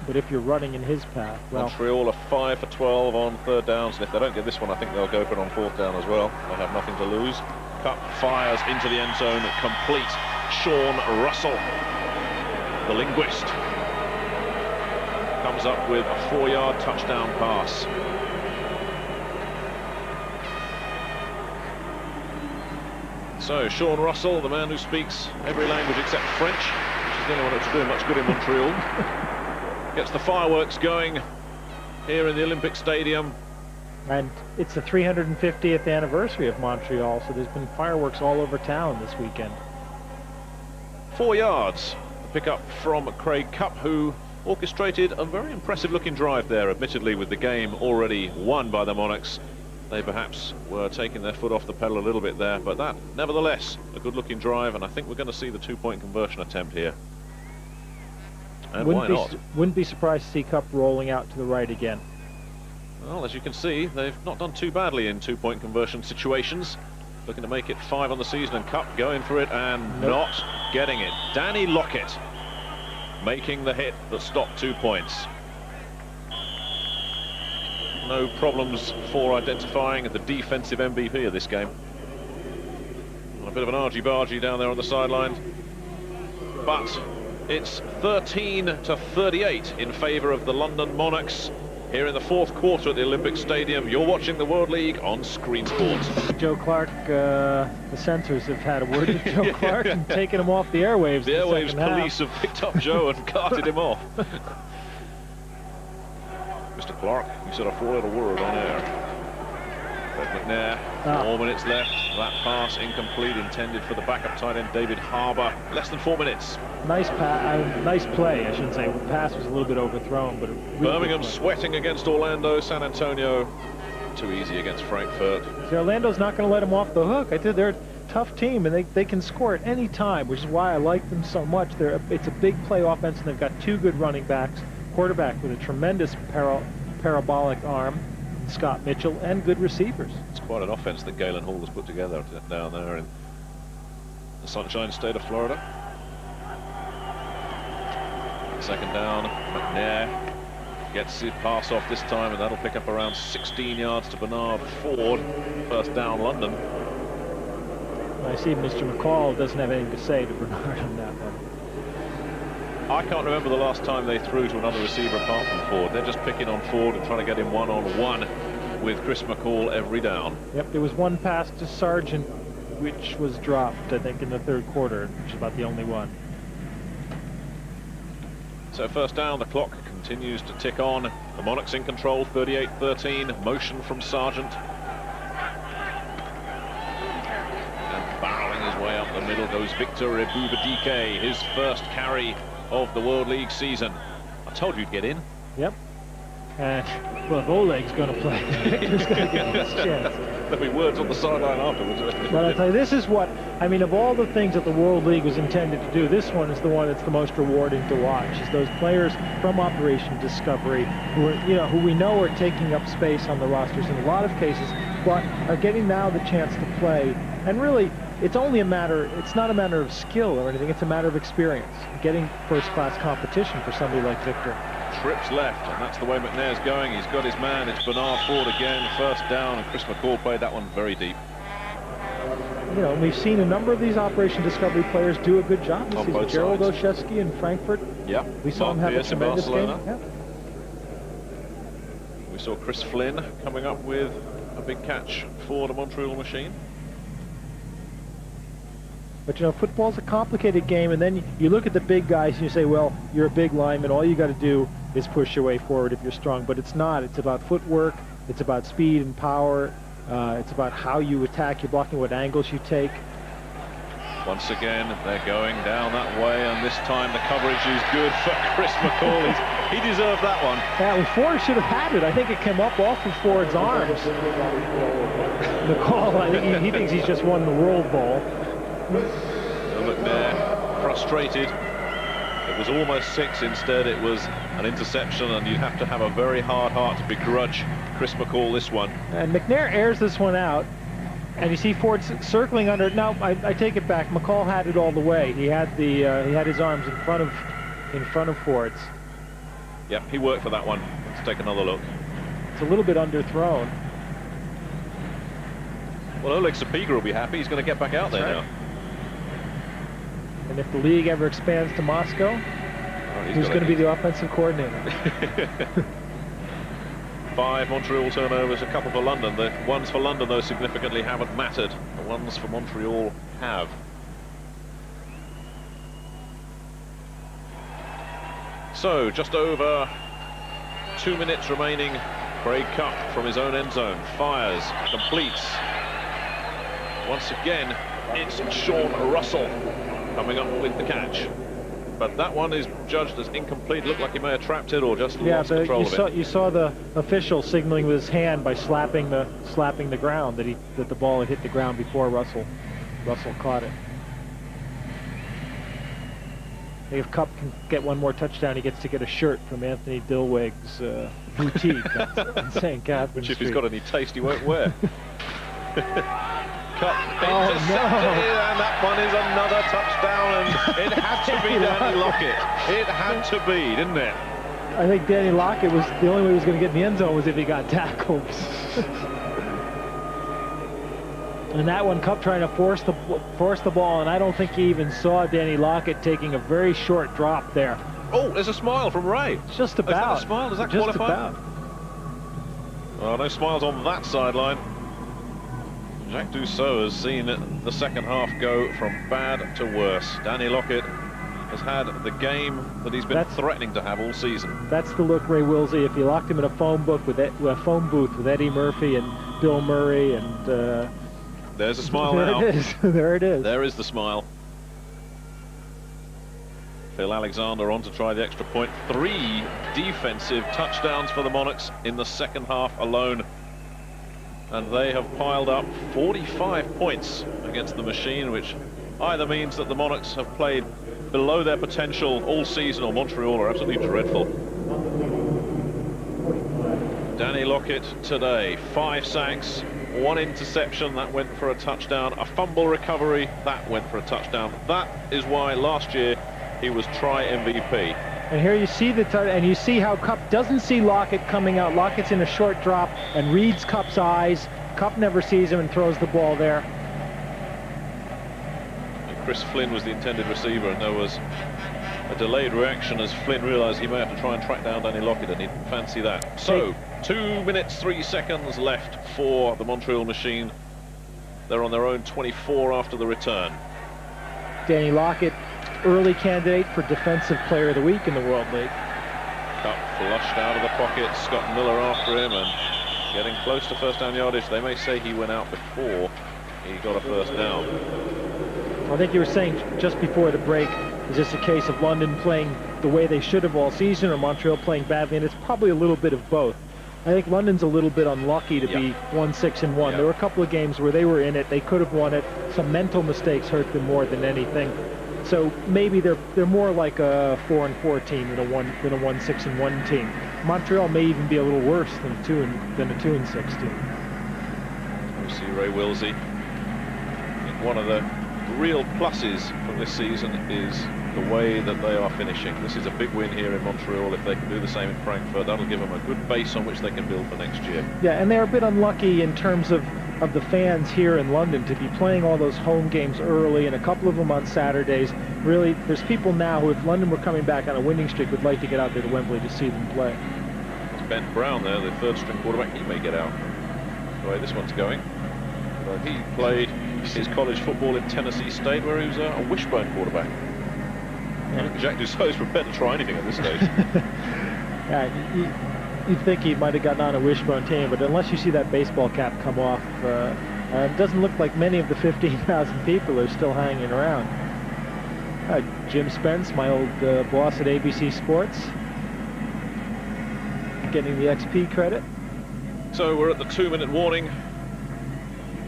But if you're running in his path, well... Montreal are 5 for 12 on 3rd downs, and if they don't get this one, I think they'll go for it on 4th down as well. They have nothing to lose. Cup fires into the end zone, complete. Sean Russell, the linguist, comes up with a 4-yard touchdown pass. So, Sean Russell, the man who speaks every language except French, which is the only one that's doing much good in Montreal, gets the fireworks going here in the Olympic Stadium. And it's the 350th anniversary of Montreal, so there's been fireworks all over town this weekend. 4 yards. The pick up from Craig Cup, who orchestrated a very impressive looking drive there, admittedly with the game already won by the Monarchs. They perhaps were taking their foot off the pedal a little bit there, but that, nevertheless, a good looking drive, and I think we're going to see the 2-point conversion attempt here. And why not? Wouldn't be surprised to see Cup rolling out to the right again. Well, as you can see, they've not done too badly in 2-point conversion situations. Looking to make it 5 on the season, and Cup going for it and not getting it. Danny Lockett making the hit that stopped 2 points. No problems for identifying the defensive MVP of this game. A bit of an argy-bargy down there on the sideline, but it's 13-38 in favour of the London Monarchs here in the 4th quarter at the Olympic Stadium. You're watching the World League on Screen Sports. Joe Clark, the censors have had a word with Joe Clark and taken him off the airwaves. The airwaves police have picked up Joe and carted him off. Mr. Clark, you said a 4-letter word on air. Fred McNair, 4 minutes left. That pass incomplete, intended for the backup tight end David Harbour. Less than 4 minutes. Nice play, I shouldn't say. The pass was a little bit overthrown, but Birmingham sweating against Orlando. San Antonio too easy against Frankfurt. See, Orlando's not going to let them off the hook. They're a tough team, and they can score at any time, which is why I like them so much. It's a big play offense, and they've got 2 good running backs, quarterback with a tremendous parabolic arm, Scott Mitchell, and good receivers. It's quite an offense that Galen Hall has put together down there in the Sunshine State of Florida. 2nd down, McNair gets his pass off this time, and that'll pick up around 16 yards to Bernard Ford. 1st down, London. I see Mr. McCall doesn't have anything to say to Bernard on that one. I can't remember the last time they threw to another receiver apart from Ford. They're just picking on Ford and trying to get him one-on-one with Chris McCall every down. Yep, there was one pass to Sargent, which was dropped, I think, in the 3rd quarter, which is about the only one. So 1st down, the clock continues to tick on. The Monarchs in control, 38-13. Motion from Sargent. And barreling his way up the middle goes Victor Ebubadike, his 1st carry of the World League season. A told you to get in. Yep. And, well, if Oleg's going to play, Victor's going to get his chance. There'll be words on the sideline afterwards. But I tell you, this is what, I mean, of all the things that the World League was intended to do, this one is the one that's the most rewarding to watch. Is those players from Operation Discovery who are, you know, who we know are taking up space on the rosters in a lot of cases, but are getting now the chance to play. And really, it's only a matter, it's not a matter of skill or anything, it's a matter of experience. Getting first-class competition for somebody like Victor. Trips left, and that's the way McNair's going. He's got his man. It's Bernard Ford again, first down, and Chris McCall played that one very deep. You know, we've seen a number of these Operation Discovery players do a good job. On both Gerald sides. Olszewski in Frankfurt. Yeah. We saw him have a tremendous game. Yeah. We saw Chris Flynn coming up with a big catch for the Montreal Machine. But, you know, football's a complicated game, and then you look at the big guys and you say, well, you're a big lineman. All you got to do is push your way forward if you're strong. But it's not. It's about footwork. It's about speed and power. It's about how you attack your blocking, what angles you take. Once again, they're going down that way, and this time the coverage is good for Chris McCall. He deserved that one. Yeah, well, Ford should have had it. I think it came up off of Ford's arms. McCall, I think he thinks he's just won the World Bowl. McNair frustrated. It was almost 6. Instead, it was an interception, and you'd have to have a very hard heart to begrudge Chris McCall this one. And McNair airs this one out, and you see Ford circling under it. Now, I take it back. McCall had it all the way. He had the he had his arms in front of Ford's. Yep, he worked for that one. Let's take another look. It's a little bit underthrown. Well, Oleg Sapiga will be happy. He's going to get back out there now. And if the league ever expands to Moscow, who's going to be the offensive coordinator? 5 Montreal turnovers, a couple for London. The ones for London, though, significantly haven't mattered. The ones for Montreal have. So, just over 2 minutes remaining. Craig Cup from his own end zone fires, completes. Once again, it's Sean Russell coming up with the catch. But that one is judged as incomplete. Looked like he may have trapped it or just lost control of it. You saw the official signaling with his hand by slapping the ground that the ball had hit the ground before Russell caught it. If Cup can get one more touchdown, he gets to get a shirt from Anthony Dilweg's boutique in St. Catherine Which, if Street. he's got any taste, he won't wear. Cup intercepted, and that one is another touchdown, and it had to be Danny Lockett. It had to be, didn't it? I think Danny Lockett was the only way he was going to get in the end zone was if he got tackled. And that one, Cup trying to force the ball, and I don't think he even saw Danny Lockett taking a very short drop there. Oh, there's a smile from Ray. Just about. Is that a smile? Does that just qualify? About. Well, no smiles on that sideline. Jacques Dussault has seen the second half go from bad to worse. Danny Lockett has had the game that he's been threatening to have all season. That's the look, Ray Wilsey. If you locked him in a phone booth with Eddie Murphy and Bill Murray and... there's a smile now. There it is. There it is. There is the smile. Phil Alexander on to try the extra point. 3 defensive touchdowns for the Monarchs in the second half alone. And they have piled up 45 points against the Machine, which either means that the Monarchs have played below their potential all season, or Montreal are absolutely dreadful. Danny Lockett today, 5 sacks, 1 interception, that went for a touchdown, a fumble recovery, that went for a touchdown. That is why last year he was try MVP. And here you see and you see how Cup doesn't see Lockett coming out. Lockett's in a short drop and reads Cup's eyes. Cup never sees him and throws the ball there. And Chris Flynn was the intended receiver, and there was a delayed reaction as Flynn realized he may have to try and track down Danny Lockett, and he didn't fancy that. So, 2 minutes, 3 seconds left for the Montreal Machine. They're on their own 24 after the return. Danny Lockett, early candidate for Defensive Player of the Week in the World League. Cup flushed out of the pocket, Scott Miller after him, and getting close to first down yardage. They may say he went out before he got a first down. I think you were saying just before the break Is this a case of London playing the way they should have all season, or Montreal playing badly? And it's probably a little bit of both. I think London's a little bit unlucky to be 1-6-1. There were a couple of games where they were in it, they could have won it. Some mental mistakes hurt them more than anything. So maybe they're more like a 4-4 team than a 1-6-1 team. Montreal may even be a little worse than a 2-6 team. We see Ray Willsey. I think one of the real pluses from this season is the way that they are finishing. This is a big win here in Montreal. If they can do the same in Frankfurt, that'll give them a good base on which they can build for next year. Yeah, and they're a bit unlucky in terms of the fans here in London to be playing all those home games early and a couple of them on Saturdays. Really, there's people now who, if London were coming back on a winning streak, would like to get out there to Wembley to see them play. It's Ben Brown there, the third-string quarterback. He may get out the way this one's going. But he played his college football in Tennessee State, where he was a wishbone quarterback. Jacques Dussault's prepared to try anything at this stage. You'd think he might have gotten on a wishbone team, but unless you see that baseball cap come off, it doesn't look like many of the 15,000 people are still hanging around. Jim Spence, my old boss at ABC Sports, getting the XP credit. So we're at the 2-minute warning,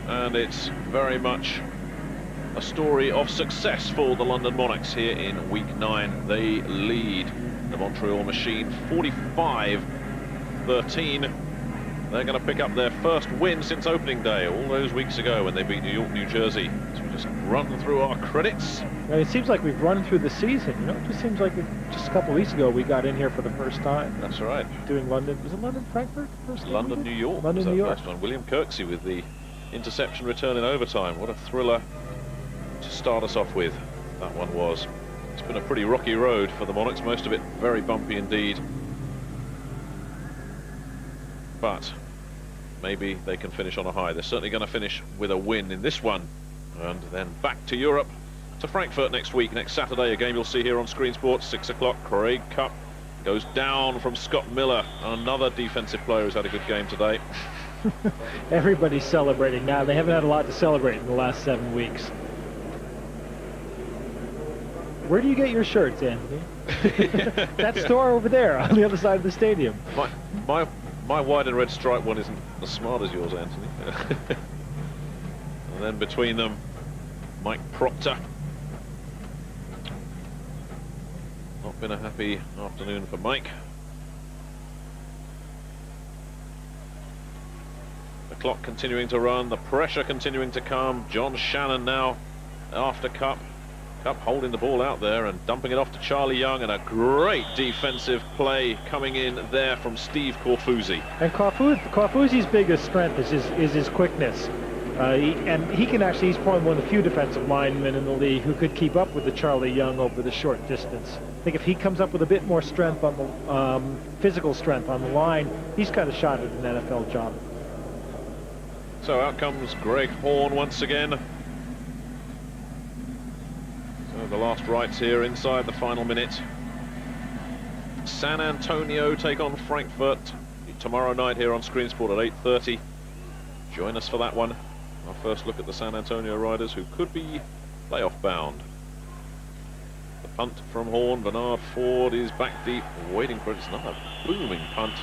and it's very much a story of success for the London Monarchs here in week 9. They lead the Montreal Machine 45-13. They're going to pick up their first win since opening day, all those weeks ago when they beat New York, New Jersey. So we just run through our credits. Well, it seems like we've run through the season, you know. It just seems like just a couple of weeks ago we got in here for the first time. That's right. Doing London, was it London, Frankfurt? First London, New York. London, New York. First one. William Kirksey with the interception return in overtime. What a thriller to start us off with, that one was. It's been a pretty rocky road for the Monarchs, most of it very bumpy indeed. But maybe they can finish on a high. They're certainly going to finish with a win in this one. And then back to Europe, to Frankfurt next week, next Saturday, a game you'll see here on Screen Sports, 6 o'clock. Craig Cup goes down from Scott Miller, another defensive player who's had a good game today. Everybody's celebrating now. They haven't had a lot to celebrate in the last 7 weeks. Where do you get your shirts, Anthony? That store over there on the other side of the stadium. My white and red stripe one isn't as smart as yours, Anthony. And then between them, Mike Proctor. Not been a happy afternoon for Mike. The clock continuing to run, the pressure continuing to come. John Shannon now after Cup. Cup holding the ball out there and dumping it off to Charlie Young, and a great defensive play coming in there from Steve Corfuzzi. And Corfuzzi's biggest strength is his quickness. He can actually, he's probably one of the few defensive linemen in the league who could keep up with the Charlie Young over the short distance. I think if he comes up with a bit more strength on the physical strength on the line, he's got a shot at an NFL job. So out comes Greg Horn once again. So the last rites here inside the final minute. San Antonio take on Frankfurt tomorrow night here on Screen Sport at 8:30. Join us for that one. Our first look at the San Antonio Riders, who could be playoff bound. The punt from Horn. Bernard Ford is back deep, waiting for it. It's not a booming punt.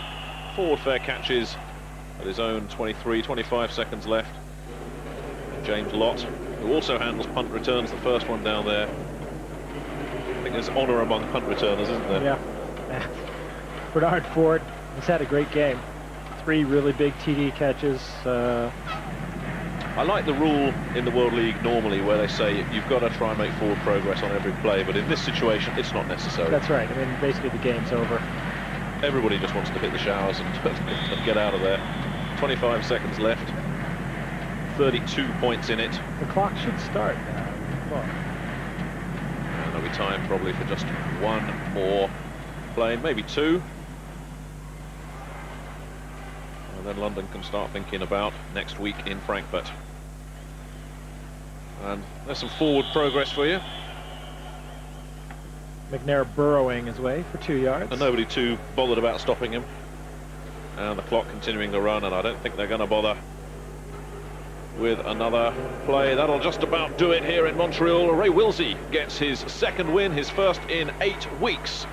Ford fair catches at his own 25 seconds left. James Lott, who also handles punt returns, the first one down there. I think there's honour among punt returners, isn't there? Yeah. Bernard Ford has had a great game. 3 really big TD catches. I like the rule in the World League normally where they say you've got to try and make forward progress on every play, but in this situation it's not necessary. That's right. I mean, basically the game's over. Everybody just wants to hit the showers and get out of there. 25 seconds left. 32 points in it. The clock should start now. And there'll be time probably for just one more play, maybe 2. And then London can start thinking about next week in Frankfurt. And there's some forward progress for you. McNair burrowing his way for 2 yards. And nobody too bothered about stopping him. And the clock continuing to run, and I don't think they're going to bother with another play. That'll just about do it here in Montreal. Ray Wilsey gets his second win, his first in 8 weeks.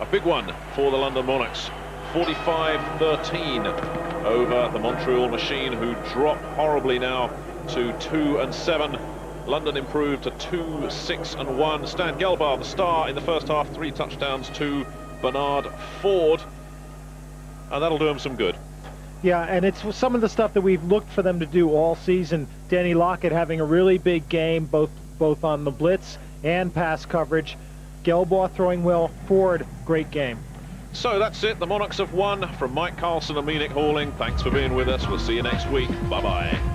A big one for the London Monarchs. 45-13 over the Montreal Machine, who drop horribly now to 2-7. London improved to 2-6-1. Stan Gelbar, the star in the first half, 3 touchdowns to Bernard Ford, and that'll do him some good. Yeah, and it's some of the stuff that we've looked for them to do all season. Danny Lockett having a really big game, both on the blitz and pass coverage. Gelbar throwing well. Ford, great game. So that's it. The Monarchs have won. From Mike Carlson and me, Nick Halling, thanks for being with us. We'll see you next week. Bye-bye.